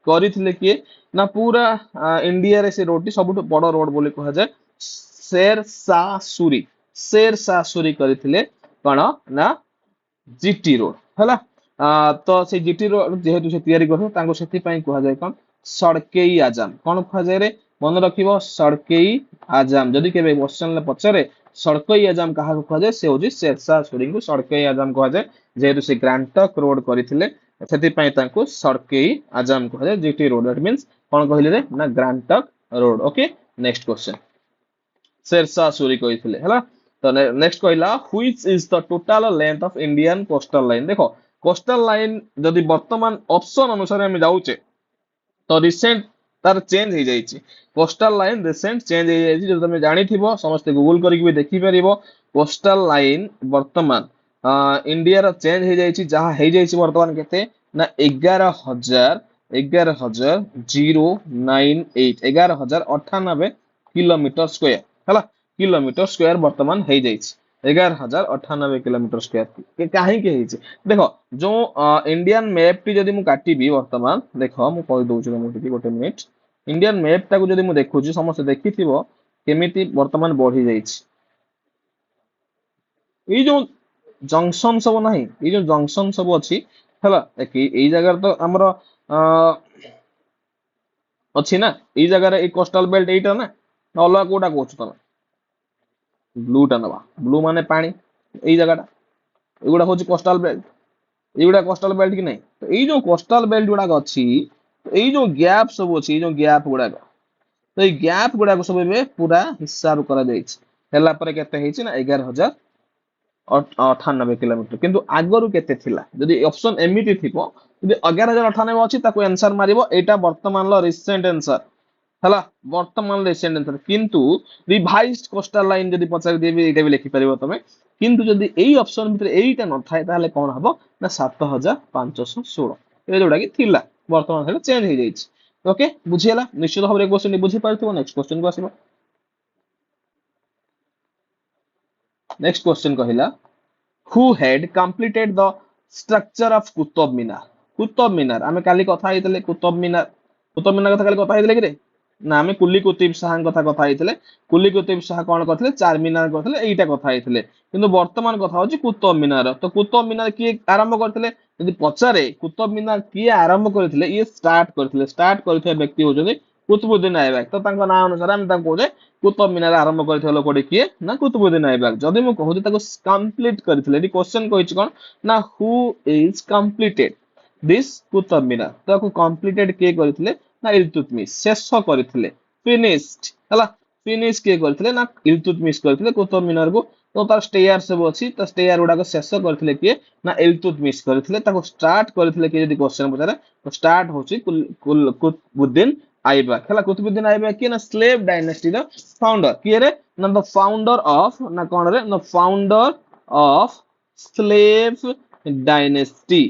S1: କରିଥିଲେ କିଏ ନା पूरा इंडिया रे से रोड टी सबुठ बड़ रोड बोली कहा जाए शेर शाह सूरी करथिले कोन ना जीटी रोड हला। तो से जीटी रोड जेहेतु से तयारी करथि तांको सेति पई कहा जाय कोन सड़केई आजम। कोन कहा जाय रे मन रखिबो सड़केई आजम। जदि केबे क्वेश्चन ले पचरे सड़केई आजम कहा कहा जाय से होजी शेरशाह सूरी को सड़केई आजम कहा जाय जेहेतु से ग्रांड ट्रंक रोड करथिले सेति पई तांको सड़केई आजम कहा जाय जीटी रोड। दैट मींस कोन कहले रे ना grand trunk road. Okay, next question Sher Shah Suri कहिथिले हला। तो नेक्स्ट कहला which is the total length of Indian coastal line? देखो कोस्टल लाइन जदि वर्तमान ऑप्शन अनुसार हम जाउचे तो रिसेंट तार चेंज हो जाइए। कोस्टल लाइन रिसेंट चेंज हो जाइए जो तुम जानिथिबो समस्त गूगल करके भी देखि परिबो। कोस्टल लाइन वर्तमान इंडिया रो चेंज हो जाइए जहां हो जाइए वर्तमान केते ना 11,098 11,098 किलोमीटर स्क्वायर हला। किलोमीटर स्क्वायर वर्तमान हो जाइए 11,098 किलोमीटर स्क्वायर कहीं देख जो इंडियन मैप टी जदि मु काटिबी वर्तमान देख मु कहि दउछु तुमको गोटे मिनिट। इंडियन मैप टाको जदि मु देखुची समस्त देखिथिबो केमिति वर्तमान बढ़ी जाइछि। ए जो जंक्शन सब नहीं ए जो जंक्शन सब अछि हला ए जगह तो हमरो अछि ना ए जगह रे ए कोस्टल बेल्ट एटा ना अलग कोटा कहछु तमे ब्लू टा नबा। ब्लू माने पानी ए जगह एगुड़ा हूँ कोस्टल बेल्ट एगुड़ा कोस्टल बेल्ट कि नहीं। तो ये जो कोस्टल बेल्ट गुड़ाक अच्छी ये जो गैप सब अच्छी जो गैप गुड़ाक तो ये गैप गुड़ाक सब पूरा हिसाब कर 11,000 98 किलोमीटर किंतु आगरू केते थिला जदि ऑप्शन एमिति थिबो जदि 11098 अछि ताको आंसर मारिबो एटा वर्तमान लो रिसेंट आंसर हला वर्तमान रिसेंट आंसर किंतु रिवाइज्ड कोस्टल लाइन जदि पचार देबी एटा भी लिखि परिबो तमे किंतु जदि एई ऑप्शन भितर एईटा न थाए ताले कोन हबो ना 7516 ए जोडा कि थिला वर्तमान हेले चेंज हो जाइछ ओके बुझियला निश्चित भाबरे क्वेश्चन बुझि पारथिबो नेक्स्ट क्वेश्चन को आसीबो नेक्स्ट क्वेश्चन कहिला who had completed the structure of Qutub Minar Qutub Minar आमे काली कथा हेतले कुतुब मीनार कथा काली कथा हेतले कि रे ना आमे कुली कुतुब शाह कथा हेतले कुली कुतुब शाह कोन करथले चार मीनार करथले एईटा कथा हेतले किंतु वर्तमान कथा होची कुतुब मीनार तो कुतुब मीनार की आरंभ करथले यदि पचारे कुतुब मीनार की आरंभ करथले ये स्टार्ट करथले व्यक्ति होजने कुतुबुद्दीन ऐबक तो तांको नाम अनुसार हम तांको जे कुतुब मीनार आरंभ करथिले लोकडी किए ना कुतुबुद्दीन ऐबक जदि मु कहूची ताको कंप्लीट करथिले एडी क्वेश्चन कहिच कोन ना who is completed this Qutub Minar ताको कंप्लीटेड के करथिले ना इल्तुतमिश शेष करथिले फिनिश्ड हला फिनिश के करथिले ना इल्तुतमिश करथिले कुतुब मीनार को तो तार स्टेयर सब अछि त स्टेयर गुडा को शेष करथिले के ना इल्तुतमिश करथिले ताको स्टार्ट करथिले के यदि क्वेश्चन पचारे तो स्टार्ट होची कुतुबुद्दीन ऐबक हला कुतुबुद्दीन ऐबक के ना स्लेव डायनेस्टी द फाउंडर किए रे ना द फाउंडर ऑफ ना कोन रे ना founder of slave dynasty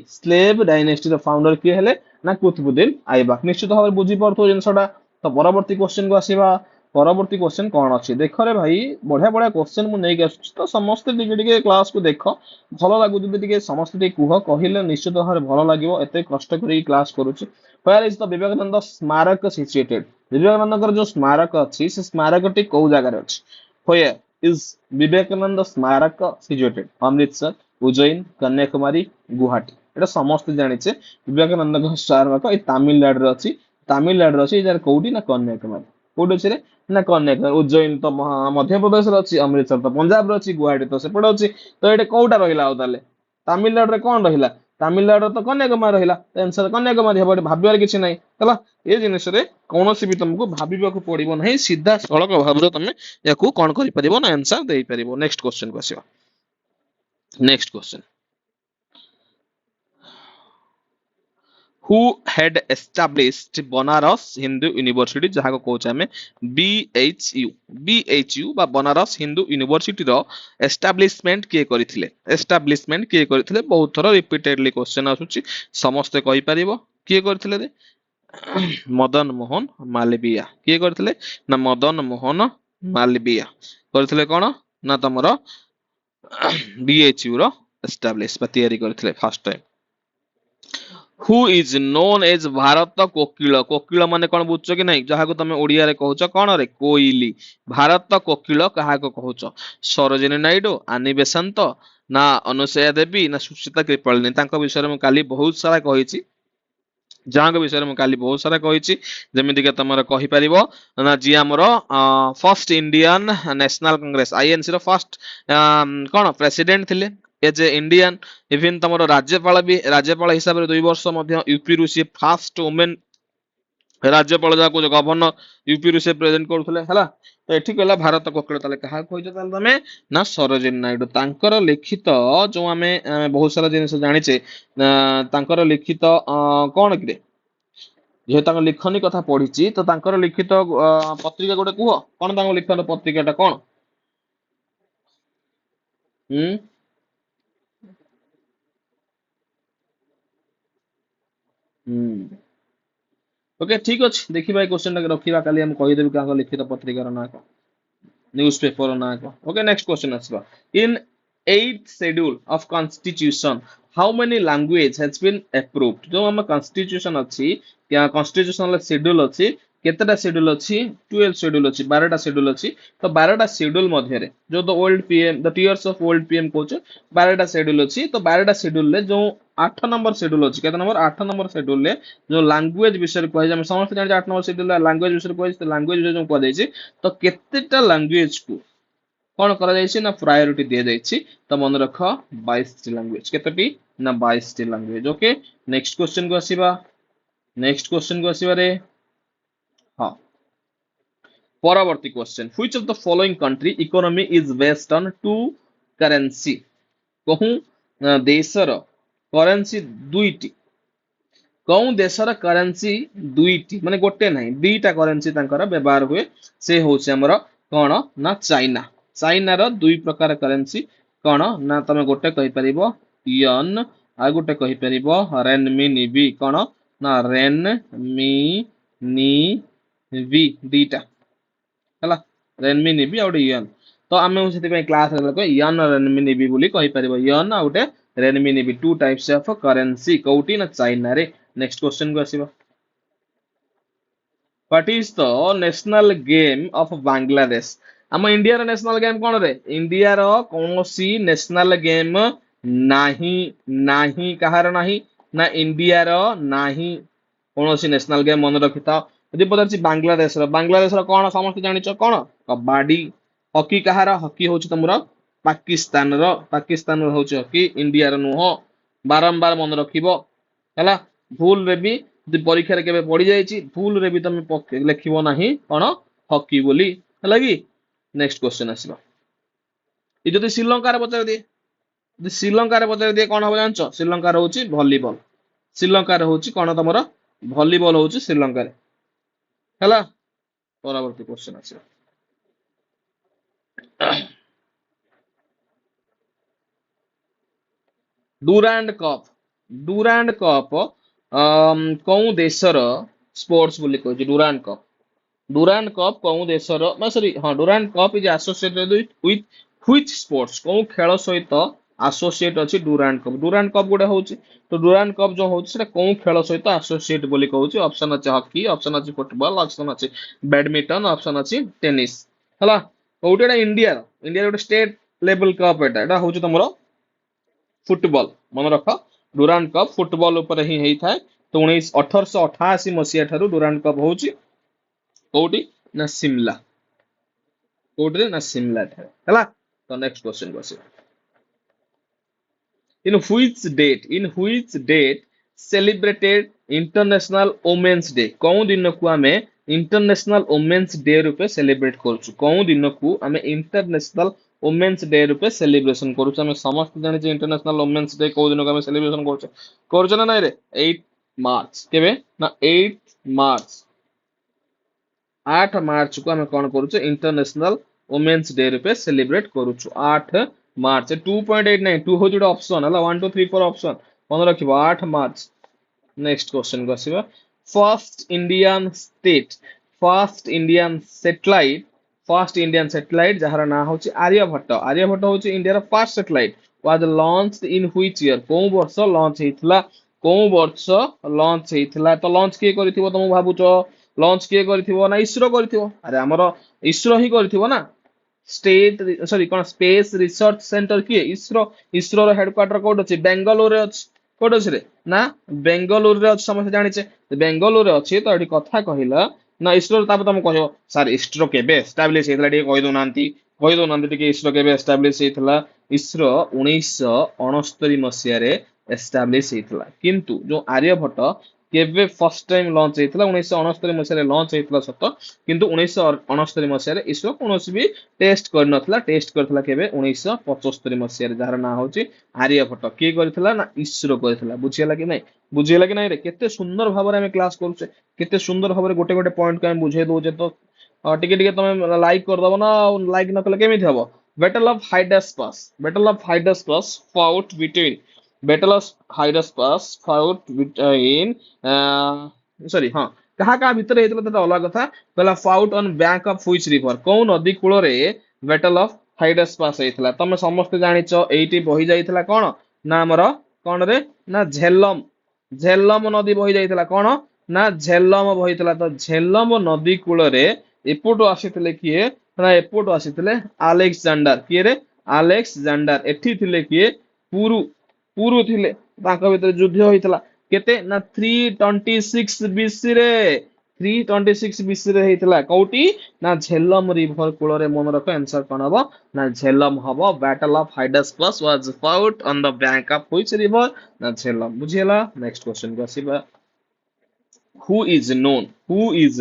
S1: the founder किए हेले ना कुतुबुद्दीन ऐबक निश्चित भाबरे बुझी परथो जिंसटा तो परवर्ती क्वेश्चन को आसीबा परवर्ती क्वेश्चन कौन अच्छी देख रे भाई बढ़िया बढ़िया क्वेश्चन मु नहीं तो समस्ते टिके क्लास को देख भल लगु टिके समस्ते टिके कुह कहले निश्चित भाव भल लगिवो एते कष्ट करी क्लास करूची वेयर इज द विवेकानंद स्मारक सिचुएटेड विवेकानंद जो स्मारक अच्छी से स्मारक टी को जगह रे अछि वेयर इज विवेकानंद स्मारक सिचुएटेड अमृतसर उज्जैन कन्याकुमारी गुवाहाटी एटा समस्त जानिछे विवेकानंद स्मारक ए तमिलनाडु रे अछि तमिलनाडु रे अछि जार कोउटी ना कन्याकुमारी कोउटी अछि रे ना कन्याकुमारी उज्जैन तो मध्य प्रदेश रे अछि अमृतसर तो पंजाब रे अछि गुवाहाटी तो सेपट अछि तो एटे कोउटा रहिला आ ताले तमिलनाडु रे कोन रहिला तमिलनाडु तो कन्याकुमारी रहिला आंसर कन्याकुमारी हेबो भाबिबार किछि नै हला ए जिनिस रे कोनोसी भी तुमको भाबिबाकू पड़िबो नै सीधा सड़क भाबरे तमे याकू कोन करि परिबो ना आंसर देई परिबो नेक्स्ट क्वेश्चन को आसीबा next question who had established Banaras Hindu University जहाँ को कहूँ हमें BHU बा बनारस हिंदू यूनिवर्सिटी रो एस्टाब्लिशमेंट किए करथिले बहुत थर रिपीटेडली क्वेश्चन आसुची समस्त कहि परिबो किए करथिले रे मदन मोहन मालवीय किए करथिले ना मदन मोहन मालवीय करथिले कोन ना तमरो BHU रो एस्टाब्लिश बा तयारी करथिले first time who is known as Bharat Kokil Kokil माने कोन बुझछ कि नहीं जहा को तमे ओडिया रे कहउछ कोन रे कोइली भारत कोकिल कहा को कहउछ सरोजिनी नायडू आनी बेसंत ना अनुसया देवी ना सुचिता कृपालिनी तांको विषय में काली बहुत सारा कहिछि जहाँ विषय में काली बहुत सारा कहिछि जेमिति के तमर कहि परिबो ना जी हमरो first Indian national congress INC रो फर्स्ट कोन प्रेसिडेंट थिले एज ए इंडियन इवन तमरो राज्यपाल हिसाब रे 2 वर्ष मध्य यूपी रु सी फर्स्ट वुमेन राज्यपाल जाको गवर्नर यूपी रु से प्रेजेंट करथले हला तो एठी कहला भारत कोकिल ताले कहा कहिछ ताले तमे ना सरोजिनी नायडू तांकर लिखित जो आमे बहुत सारा जिनिस जानिचे तांकर लिखित कोन कि जे तांकर लिखनी कथा पढिची तो तांकर लिखित पत्रिका गोटे कुह कोन तांकर लिखन पत्रिकाटा कोन हम हम ओके ठीक अछि देखि भाई क्वेश्चन टा रखिबा काली हम कहि देबी कांको लिखित पत्रिका ना को न्यूज़पेपर ना को ओके नेक्स्ट क्वेश्चन आसबा in 8th schedule of constitution how many language has been approved जो हम constitution अछि क्या constitutional schedule अछि केतेटा शेड्यूल अछि 12 शेड्यूल अछि 12टा शेड्यूल अछि तो 12टा शेड्यूल मध्ये रे जो the old PM the tears of old PM कोच 12टा शेड्यूल अछि तो 12टा शेड्यूल ले जो 8 नंबर शेड्यूल अछि केते नंबर 8 नंबर शेड्यूल ले जो लैंग्वेज विषय कहै हम समस्त जानि 8 नंबर शेड्यूल लैंग्वेज विषय कहै तो लैंग्वेज विषय जो कहै छै तो केतेटा लैंग्वेज को कोन करा जायछि ना प्रायोरिटी दिया जायछि तो मन रख 22 टी लैंग्वेज केतेटी ना 22 टी लैंग्वेज ओके नेक्स्ट क्वेश्चन को आसीबा रे हां परवर्ती question which of the following country economy is based on two currency कहूँ देशर करेन्सी दुईटी कौं देशर करेन्सी दुईटी माने गोटे नहीं दीटा करेन्सी तांकर व्यवहार हुए से होचे हमर कौन ना चाइना चाइना रो दुई प्रकार करेन्सी कौन ना तमे गोटे कहि परिबो यन आ गोटे कहि परिबो रेनमी निबी कौन ना रेन मी नी वी दीटा ହେଲା रेनमी निबी आ गोटे यन तो आमे से क्लास यन रेनमी निबी बोली कहि परिबो यन आ गोटे renminbi two types of currency कोउटी ना चाइना रे नेक्स्ट क्वेश्चन को आसीबो what is the national game of Bangladesh आम इंडिया रो नेशनल गेम कोन रे इंडिया रो कोनोसी नेशनल गेम नाही नाही कहार नाही ना इंडिया रो नाही कोनोसी नेशनल गेम मन रखिता यदि पचारछि बांग्लादेश रो कोन समस्त जानिचो कोन कबड्डी हॉकी कहार हॉकी होछि तमरो पाकिस्तान रो होछि हॉकी इंडिया रो नुह बारंबार मन रखिबो ହେଲା भूल रे भी यदि परीक्षा रे केबे पड़ी जाइछि भूल रे भी तमे लिखिबो नाही कोन हॉकी बोली ହେଲା कि नेक्स्ट क्वेश्चन आसीबो ई जदि श्रीलंका रे पचार दिए यदि श्रीलंका रे पचार दिए कोन हो जानछो श्रीलंका रे होछि वॉलीबॉल श्रीलंका रे होछि कोन तमरो वॉलीबॉल होछि श्रीलंका रे ହେଲା परवर्ती क्वेश्चन आसीबो डूरांड कप कौं देशर स्पोर्ट्स बोली कहछि डूरांड कप कौं देशर सॉरी हां Durand cup is associated with which sports कौं खेल सहित एसोसिएट अछि डूरांड कप गोटे होछि तो डूरांड कप जो होछि सेटा कौं खेल सहित एसोसिएट बोली कहछि ऑप्शन अछि हॉकी ऑप्शन अछि फुटबॉल ऑप्शन अछि बैडमिंटन ऑप्शन अछि टेनिस हला कोउटेडा इंडिया गोटे स्टेट लेवल कप एटा होछि तमरो फुटबॉल मन रख डूरांड कप फुटबॉल ऊपर ही हेई थाए तो 1888 मसिया ठारू डूरांड कप होची कोउटी ना शिमला कोउटी ना शिमला ठारे हला तो नेक्स्ट क्वेश्चन बसे in which date celebrated international women's day कौन दिन को आमे इंटरनेशनल वुमेन्स डे रूपे सेलिब्रेट करछु कौन दिन को आमे इंटरनेशनल वुमेन्स डे रूपे सेलिब्रेशन करूछ हमें समस्त जानि जे इंटरनेशनल वुमेन्स डे को दिन को हमें सेलिब्रेशन करूछ ना नाही रे 8 मार्च केबे ना 8 मार्च 8 मार्च को हमें कोन करूछ इंटरनेशनल वुमेन्स डे रूपे सेलिब्रेट करूछ 8 मार्च 2.8 नहीं 2 हो जोडा ऑप्शन हला 1 2 3 4 ऑप्शन मन रखिबो 8 मार्च नेक्स्ट क्वेश्चन को आसीबा फर्स्ट इंडियन सैटेलाइट जहार ना होची आर्यभट्ट होची इंडिया रा first satellite was launched in which year को वर्ष लॉन्च हेइथिला तो लॉन्च के करथिबो तुम भाबुचो लॉन्च के करथिबो ना इसरो करथिबो अरे हमरो इसरो ही करथिबो ना स्टेट सॉरी कोन स्पेस रिसर्च सेंटर किए इसरो रो हेडक्वार्टर कोड अछि बेंगलुरु रे अछि कोड अछि रे ना बेंगलुरु रे अछि समस्त जानिछे बेंगलुरु रे अछि तो एठी कथा कहिला ना इसरो ताप तुम कहयो सर इसरो केबे एस्टैब्लिश हेतला टिके कहि दो नांती टिके इसरो केबे एस्टैब्लिश हेतला इसरो 1969 मसिया रे एस्टैब्लिश हेतला किंतु जो आर्यभट्ट केबे फर्स्ट टाइम लॉन्च हेतला 1969 मसिया रे लॉन्च हेतला सत किंतु 1969 मसिया रे इसरो कोनोसी भी टेस्ट कर नथला टेस्ट करथला केबे 1975 मसिया रे जहार ना होची आर्यभट्ट के करथला ना इसरो करथला बुझियला कि नहीं रे केते सुंदर भाबरे हम क्लास करूचे केते सुंदर भाबरे गोटे गोटे पॉइंट को हम बुझे दोजे तो टिके टिके तमे लाइक कर दबो ना लाइक न कले केमिति हबो battle of Hydaspes fought between battle of Hydaspes fought between sorry हां कहा कहा भीतर हेतला त अलग कथा पहला fought on bank of which river को नदी कूल रे बैटल ऑफ हाइडस पास हेतला तमे समस्त जानिचो एठी बही जाइतला कोन ना हमर कोन रे ना झेलम नदी बही जाइतला कोन ना झेलम बहितला तो झेलम नदी कूल रे एपोटो आसीतले किए ना एपोटो आसीतले अलेक्जेंडर किए रे अलेक्जेंडर एठी थिले किए पुरु थिले तांका भीतर युद्ध होइतला केते ना 326 बीसी रे 326 बीसी रे हेतला कोउटी ना झेलम रिवर कूल रे मन रख आंसर कोन हबो ना झेलम हबो battle of Hydaspes was fought on the bank of which river ना झेलम बुझियला नेक्स्ट क्वेश्चन को आसीबा who is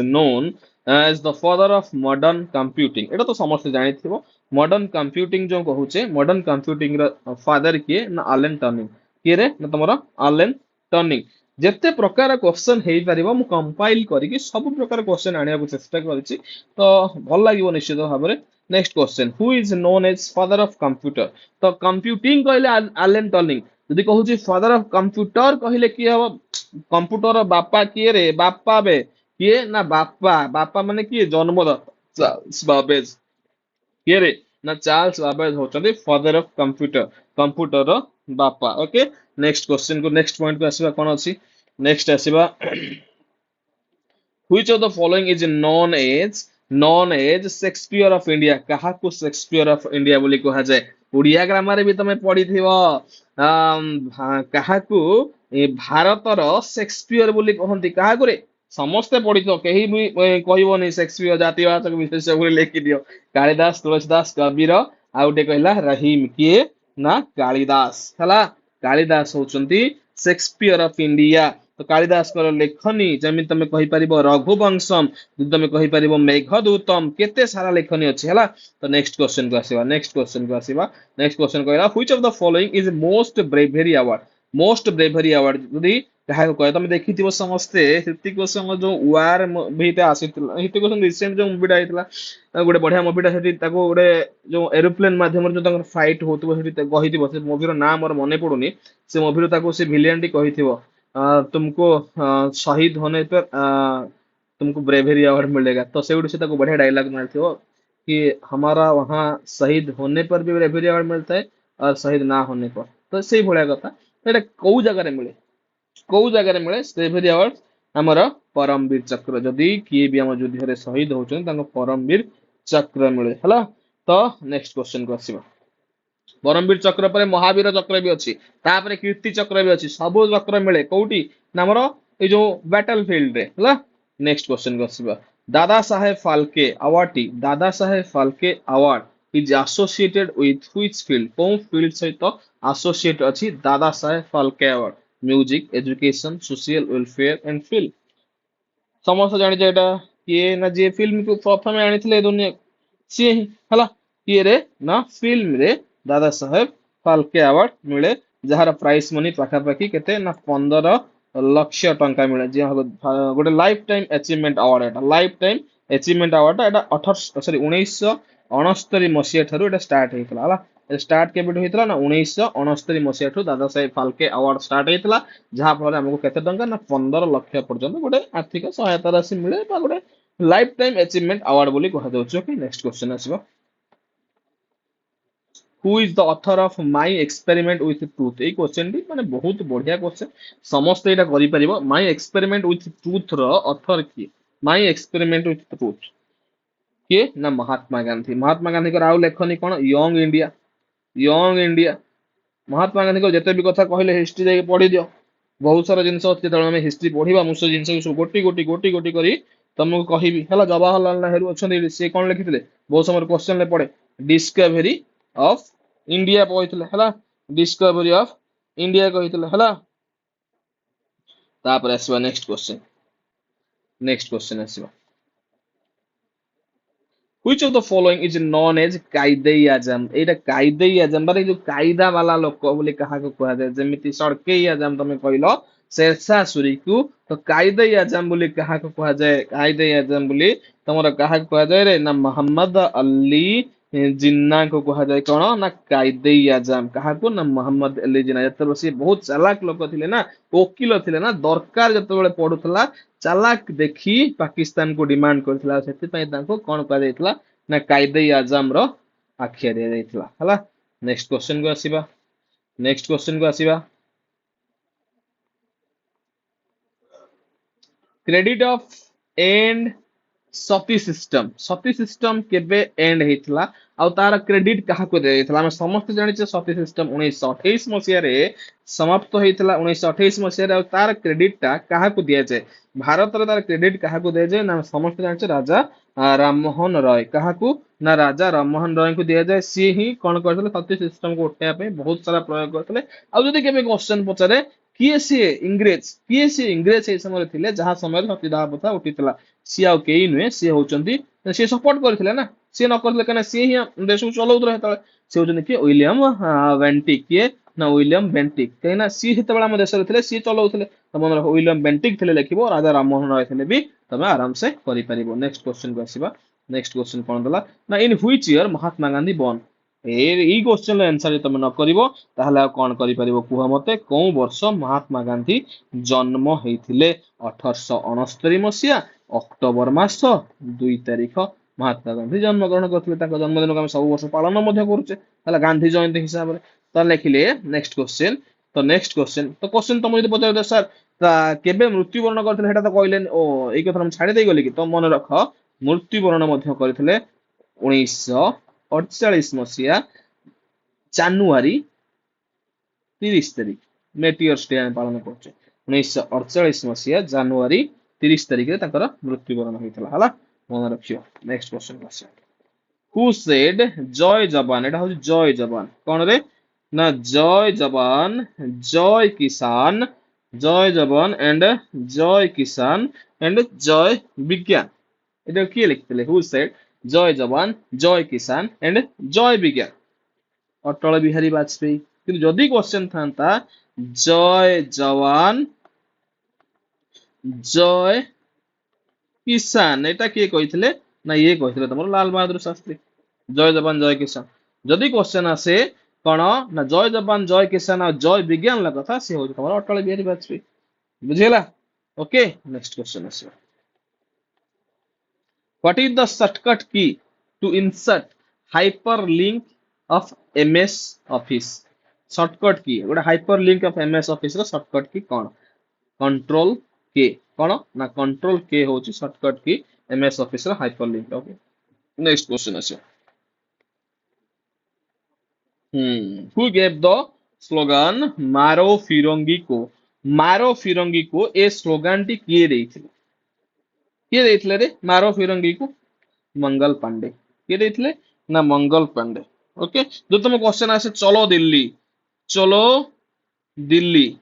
S1: known as the father of modern computing एटा तो समस्त जानी थिबो modern computing जो कहूचे modern computing र father किए ना आलेन टर्निंग किए रे ना तमरो आलेन टर्निंग जेते प्रकार क्वेश्चन हेई परिबो मु कंपाइल करिकि सब प्रकार क्वेश्चन आनिया को चेष्टा करिछि तो भल लागिवो निश्चित भाबरे next question who is known as father of computer तो कंप्यूटिंग कहले आलेन टर्निंग यदि कहूची फादर ऑफ कंप्यूटर कहले की हबो कंप्यूटर बापा किए रे बापा बे किए ना बापा बापा माने किए जन्मदाता चार्ल्स बाबेज किए रे ना चार्ल्स बाबेज होचंदी फादर ऑफ कंप्यूटर कंप्यूटर रो बापा ओके नेक्स्ट क्वेश्चन को नेक्स्ट पॉइंट को आसीबा कोन अछि नेक्स्ट आसीबा which of the following is known as Shakespeare of India कहा को शेक्सपियर ऑफ इंडिया बोली कहा जाए ओडिया ग्रामर भी तमे पढ़ी थिबो कहा को भारतर शेक्सपियर बोली कहंती कहा को रे समस्ते पढ़ी तो कहीं भी कहबोनी शेक्सपियर जातिवाचक विशेषण बोली लिखि दियो कालिदास तुलसीदास कबीर आउटे कहला रहीम किए ना कालिदास हला कालिदास होचंती शेक्सपियर ऑफ इंडिया तो कालिदास लेखनी जमी तमे कहि परिबो रघुवंशम तमे कहि परिबो मेघदूतम केते सारा लेखनी अछि हला तो नेक्स्ट क्वेश्चन को आसीबा नेक्स्ट क्वेश्चन कहला which of the following is most bravery award यदि कहा को कहे तमे देखिथिबो समस्ते ऋतिक रोशन जो वार भीते आसीतला ऋतिक रोशन रिसेंट जो मूवीटा आइतला गोटे बढ़िया मूवीटा हेति ताको गोटे जो एरोप्लेन माध्यम जो तंगर फाइट होतबो हेति कहिथिबो से मूवीर नाम मोर मने पडुनी से मूवीर ताको से विलेन टी कहिथिबो तुमको शहीद होने पर तुमको ब्रेवरी अवार्ड मिलेगा तो से से ताको बढ़िया डायलॉग मारते हो कि हमारा वहाँ शहीद होने पर भी ब्रेवरी अवार्ड मिलता है और शहीद ना होने पर तो से भलिया कथा एटा कोउ जगह रे मिले ब्रेवरी अवार्ड हमर परमवीर चक्र जदि किए भी हम युद्ध रे शहीद होचन ताको परमवीर चक्र मिले हला तो नेक्स्ट क्वेश्चन को आसीबा परमवीर चक्र पर महावीर चक्र भी अच्छी तापर कीर्ति चक्र भी अच्छी सब चक्र मिले कोउटी नामर ए जो बैटल फील्ड रे हला नेक्स्ट क्वेश्चन को आसीबा Dada Saheb Phalke award is associated with which field कोन फील्ड सहित एसोसिएट अछि Dada Saheb Phalke award music education social welfare and film समस्त जानि जे एटा किए ना जे फिल्म को प्रथम आनिथिले दुनिया सी हला किए रे ना फिल्म रे दादा साहेब फाल्के अवार्ड मिले जहार प्राइस मनी पाखापाखि केते ना 15 लक्ष टंका मिले जे गोटे लाइफ टाइम अचीवमेंट अवार्ड एटा लाइफ टाइम अचीवमेंट अवार्ड एटा 1969 मसिया ठारू एटा स्टार्ट हेतला हला स्टार्ट केबे हेतला ना 1969 मसिया ठारू दादा साहेब फाल्के अवार्ड स्टार्ट हेतला जहा फल हमको केते टंका ना 15 लक्ष पर्यंत गोटे आर्थिक सहायता राशि मिले बा गोटे लाइफ टाइम अचीवमेंट अवार्ड बोली कहा जाउछ ओके नेक्स्ट क्वेश्चन आसीबा who is the author of my experiment with truth a question टी माने बहुत बढ़िया क्वेश्चन समस्त एटा करि परिबो माय एक्सपेरिमेंट विथ ट्रूथ रो ऑथर की माय एक्सपेरिमेंट विथ ट्रूथ के ना महात्मा गांधी को राव लेखनी कोन यंग इंडिया महात्मा गांधी को जते भी कथा कहले हिस्ट्री जाई पढ़ी दियो बहुत सारा जिंस अछि त हम हिस्ट्री पढ़िबा मुस जिंस को गोटी करी तुमको कहिबी हला जवाहरलाल नेहरू अछन से कोन लिखितले बहुत समय क्वेश्चन ले पड़े डिस्कवरी ऑफ इंडिया कहते हला डिस्कवरी ऑफ इंडिया कहते हला तापर आसीबा नेक्स्ट क्वेश्चन आसीबा which of the following is known as Quaid-e-Azam एटा कायदे-ए-आज़म बारे जो कायदा वाला लोक बोली कहा को कहा जाय जेमिति सड़के-ए-आज़म तमे कहलो शेरशाह सूरी को तो कायदे-ए-आज़म बोली कहा को कहा जाय कायदे-ए-आज़म बोली तमरा कहा को कहा जाय रे ना मोहम्मद अली जिन्ना को कहा जाए कौन ना कायदे-ए-आज़म कहा को ना मोहम्मद अली जिन्ना जते से बहुत चालाक लोक थिले ना वकील थिले ना दरकार जते बेले पडुथला चालाक देखी पाकिस्तान को डिमांड करथिला सेति पय ताको कोन कहा जायतला ना कायदे-ए-आज़म रो आख्या दे जायतला हला नेक्स्ट क्वेश्चन को आसीबा credit of end sati system केबे एंड हेतला आ तार क्रेडिट कहा को दे हेतला हम समस्त जानि छ सती सिस्टम 1928 मसिया रे समाप्त हेतला 1928 मसिया रे आ तार क्रेडिट ता कहा को दिया जाय भारत रे तार क्रेडिट कहा को दे जाय ना समस्त जानि छ राजा राममोहन रॉय कहा को ना राजा राममोहन रॉय को दिया जाय सी ही कोन करथले सती सिस्टम को उठाया पे बहुत सारा प्रयोग करथले आ जदी केबे क्वेश्चन पचारे किए सी इंग्रेज से समय थिले जहा समय सतीदाह प्रथा उठितला सी आउ केही नुहे सी होचंती सी सपोर्ट करथिले ना सी न करले कने सी ही देश को चलौतले हेतले सी होचंती कि विलियम बेंटिक किए ना विलियम बेंटिक कहिना सी हेतबेला हम देश रे थिले सी चलौतले त मन विलियम बेंटिक थिले लेखिबो राजा राममोहन राय थिले भी तमे आराम से करि परिबो नेक्स्ट क्वेश्चन को आसीबा नेक्स्ट क्वेश्चन कोन दला ना in which year Mahatma Gandhi born এই क्वेश्चन आंसर तुम न करिवो ताहले कौन करि परिबो कुह मते कों वर्ष महात्मा गांधी जन्म हेइथिले 1869 मसिया अक्टोबर मास 2 तारिख महात्मा गांधी जन्म ग्रहण करथिले ताको जन्मदिन को हम सब वर्ष पालन मध्य करूचे ताहले गांधी जयंती हिसाब रे त लेखिले नेक्स्ट क्वेश्चन तो नेक्स्ट क्वेश्चन तो क्वेश्चन तुम यदि पचार दे सर केबे मृत्युवरण करथिले हेटा तो कहलेन ओ एई कथा हम छाडी देई गले कि तो मन रख मृत्युवरण मध्य करथिले 1948 मसिया ଜାନୁଆରୀ 30 तारिख मेटियर्स डे ଆମେ ପାଳନ କରୁଛେ 1948 ମସିହା ଜାନୁଆରୀ 30 ତାରିଖରେ ତାଙ୍କର ମୃତ୍ୟୁବରଣ ହୋଇଥିଲା ହେଲା ମନେ ରଖିବ ନେକ୍ସଟ କ୍वेଶ୍ଚନ ଆସିବ ହୁ ସେଡ୍ ଜୟ ଯବାନ ଏଟା ହଉଛି ଜୟ ଯବାନ କଣ ରେ ନା ଜୟ ଯବାନ ଜୟ କିଷାନ ଜୟ ଯବାନ ଏଣ୍ଡ ଜୟ କିଷାନ ଏଣ୍ଡ ଜୟ ବିଜ୍ଞାନ এটা কি লিখতেলে who said Joy jawan Joy Kisan and জয় বিজ্ঞান অটল বিহারী বাজপেয়ী কিন্তু যদি কোশ্চেন থান্তা জয় জওয়ান জয় কিষান এটা কে কইଥିଲେ না ইয়ে কইଥିଲେ তোমার লাল বাহাদুর শাস্ত্রী জয় জওয়ান জয় কিষান যদি কোশ্চেন আসে কোন না জয় জওয়ান জয় কিষান আর জয় বিজ্ঞান লা কথা সে হচ্ছে তোমার অটল বিহারী বাজপেয়ী বুঝিলা ওকে নেক্সট কোশ্চেন আসবে What is the shortcut key to insert hyperlink of MS Office? Shortcut key. गोटे hyperlink of MS Office रो shortcut key कौन? Control K. कौन? ना Control K होची shortcut key MS Office रो hyperlink. Okay. Next question आसे. Who gave the slogan मारो फिरंगी को? मारो फिरंगी को ए स्लोगान टी किए देइथिले? किए देइथिले रे मारो फिरंगी को मंगल पांडे किए देइथिले ना मंगल पांडे ओके जो तुम क्वेश्चन आसे चलो दिल्ली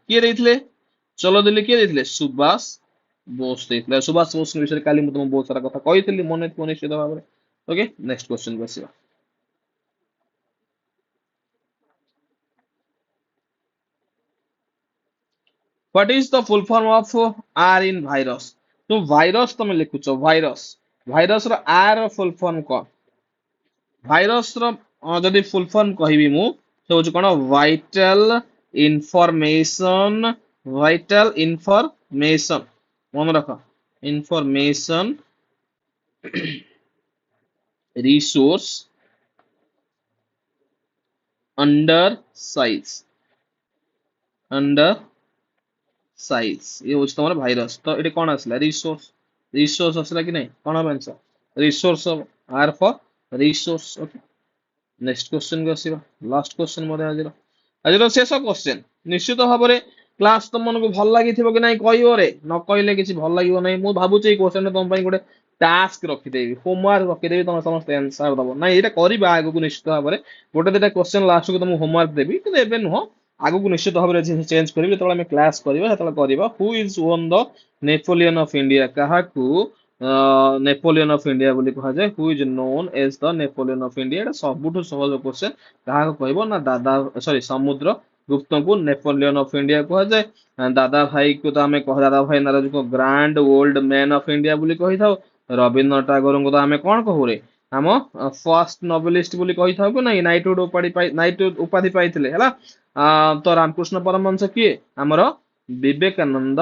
S1: किए देइथिले चलो दिल्ली किए देइथिले सुभाष बोस देइथिले सुभाष बोस के विषय काली तुम बहुत सारा कथा कहिथिली मने निश्चित भाव में ओके नेक्स्ट क्वेश्चन को आसीबा what is the full form of R in virus तो वायरस तुम लिखुच वायरस भाइरस रो आर फुल फॉर्म कौन भाइरस रो जदि फुल फॉर्म कहबी मु तो होछ कोन वाइटल इनफॉरमेशन मन रख इनफॉरमेशन रिसोर्स अंडर साइज ये होछ तमरा भाइरस तो एटे कोन आसला रिसोर्स असला कि नहीं कौन हम answer resource R for resource okay next question को आसीबा लास्ट क्वेश्चन मोरे आज शेष क्वेश्चन निश्चित भाव में क्लास तुम मन को भल लागि थिबो कि नहीं कहियो रे न कहले किछि भल लागिबो नहीं मु भाबुचे ए क्वेश्चन तुम पई गोटे टास्क रखि देबी होमवर्क रखि देबी तुम समस्त आंसर दबो नहीं एटा करबा आगु को निश्चित भाव में गोटे देटा क्वेश्चन लास्ट को तुम होमवर्क देबी कि एबे नुह आगु को निश्चित भाव में चेंज करबी तो हम क्लास करबा सेतला करबा who is one the Napoleon of India काहाकू नेपोलियन ऑफ इंडिया बोली कहा जाए who is known as the Napoleon of India एटा सबुठु सहज क्वेश्चन काहाको कहबो ना दादा सॉरी समुद्र गुप्त को नेपोलियन ऑफ इंडिया कहा जाए दादा भाई को तो हमें कह दादा भाई नाराज को grand old man of India बोली कहि थाओ रविन्द्रनाथ टैगोर को तो हमें कौन कहू रे हम फर्स्ट नोवेलिस्ट बोली कहि थाओ कि नहीं नाइटहुड उपाधि पाइथिले हला तो रामकृष्ण परमहंस किए हमर विवेकानंद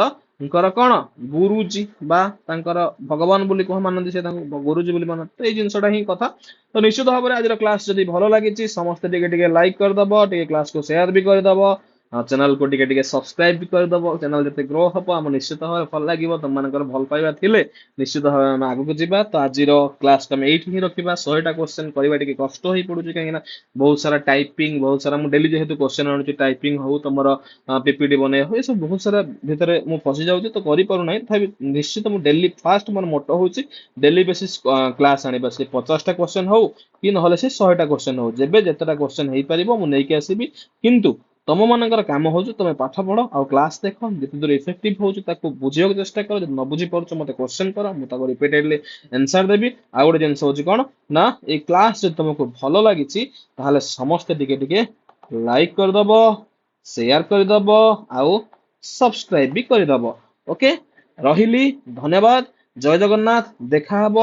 S1: कौन गुरुजी बा भगवान बोली कह मानती से गुरुजी बोली मानते तो ये जिनसटा ही कथा तो निश्चित भाव में आज क्लास जब भल लगी समस्त टिके लाइक करदब टिके क्लास को शेयर भी करदब चैनल को टिके सब्सक्राइब भी करदब चैनल जिते ग्रो हम आम निश्चित भाव भल लगे तुम मान भल पाइबा थिले निश्चित भाव आम आगू जावा तो आज क्लास को ये रखा 100टा क्वेश्चन करवा कष्ट हो पड़ू कहीं बहुत सारा टाइपिंग बहुत सारा मुझे डेली जेहेतु क्वेश्चन आणुची टाइपिंग हो तुम पीपीटी बने हो ये सब बहुत सारा भितर मुझे फसी जाऊँगी तो करूँ तथापि निश्चित मुझे डेली फास्ट मोर मोटो हूँ डेली बेसिस क्लास आने से 50टा क्वेश्चन हो कि ना से 100टा क्वेश्चन हो जेबे जितेटा क्वेश्चन हो पार मुझे आसबि किंतु ତମ ମାନଙ୍କର କାମ ହଉଛି ତମେ ପାଠ ପଢ ଆଉ କ୍ଲାସ ଦେଖ ଯେତେ ଦୂର ଇଫେକ୍ଟିଭ ହଉଛି ତାକୁ ବୁଝିବାକୁ ଚେଷ୍ଟା କର ଯଦି ନ ବୁଝି ପାରୁଛ ମତେ କ୍ୱେଶ୍ଚନ କର ମୁଁ ତାକୁ ରିପିଟେଡଲି ଆନ୍ସର ଦେବି ଆଉ ଗୋଟେ ଜିନିଷ ହଉଛି କଣ ନା ଏଇ କ୍ଲାସ ଯଦି ତମକୁ ଭଲ ଲାଗିଛି ତାହେଲେ ସମସ୍ତେ ଟିକେ ଟିକେ ଲାଇକ୍ କରିଦବ ସେୟାର କରିଦବ ଆଉ ସବସ୍କ୍ରାଇବ ବି କରିଦବ ଓକେ ରହିଲି ଧନ୍ୟବାଦ ଜୟ ଜଗନ୍ନାଥ ଦେଖାହବ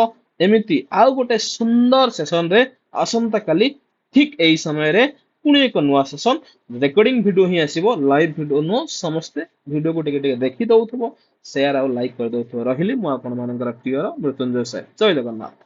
S1: ଏମିତି ଆଉ ଗୋଟେ ସୁନ୍ଦର ସେସନରେ ଆସନ୍ତା କାଲି ଠିକ ଏଇ ସମୟରେ ପୁଣି ଏକ ନୂଆ ସେସନ ରେକର୍ଡିଂ ଭିଡିଓ ହିଁ ଆସିବ ଲାଇଭ ଭିଡିଓ ନୁହଁ ସମସ୍ତେ ଭିଡିଓକୁ ଟିକେ ଟିକେ ଦେଖି ଦଉଥିବ ସେୟାର ଆଉ ଲାଇକ୍ କରିଦଉଥିବ ରହିଲି ମୁଁ ଆପଣ ମାନଙ୍କର ପ୍ରିୟ ମୃତ୍ୟୁଞ୍ଜୟ ସାର୍ ଜୟ ଜଗନ୍ନାଥ।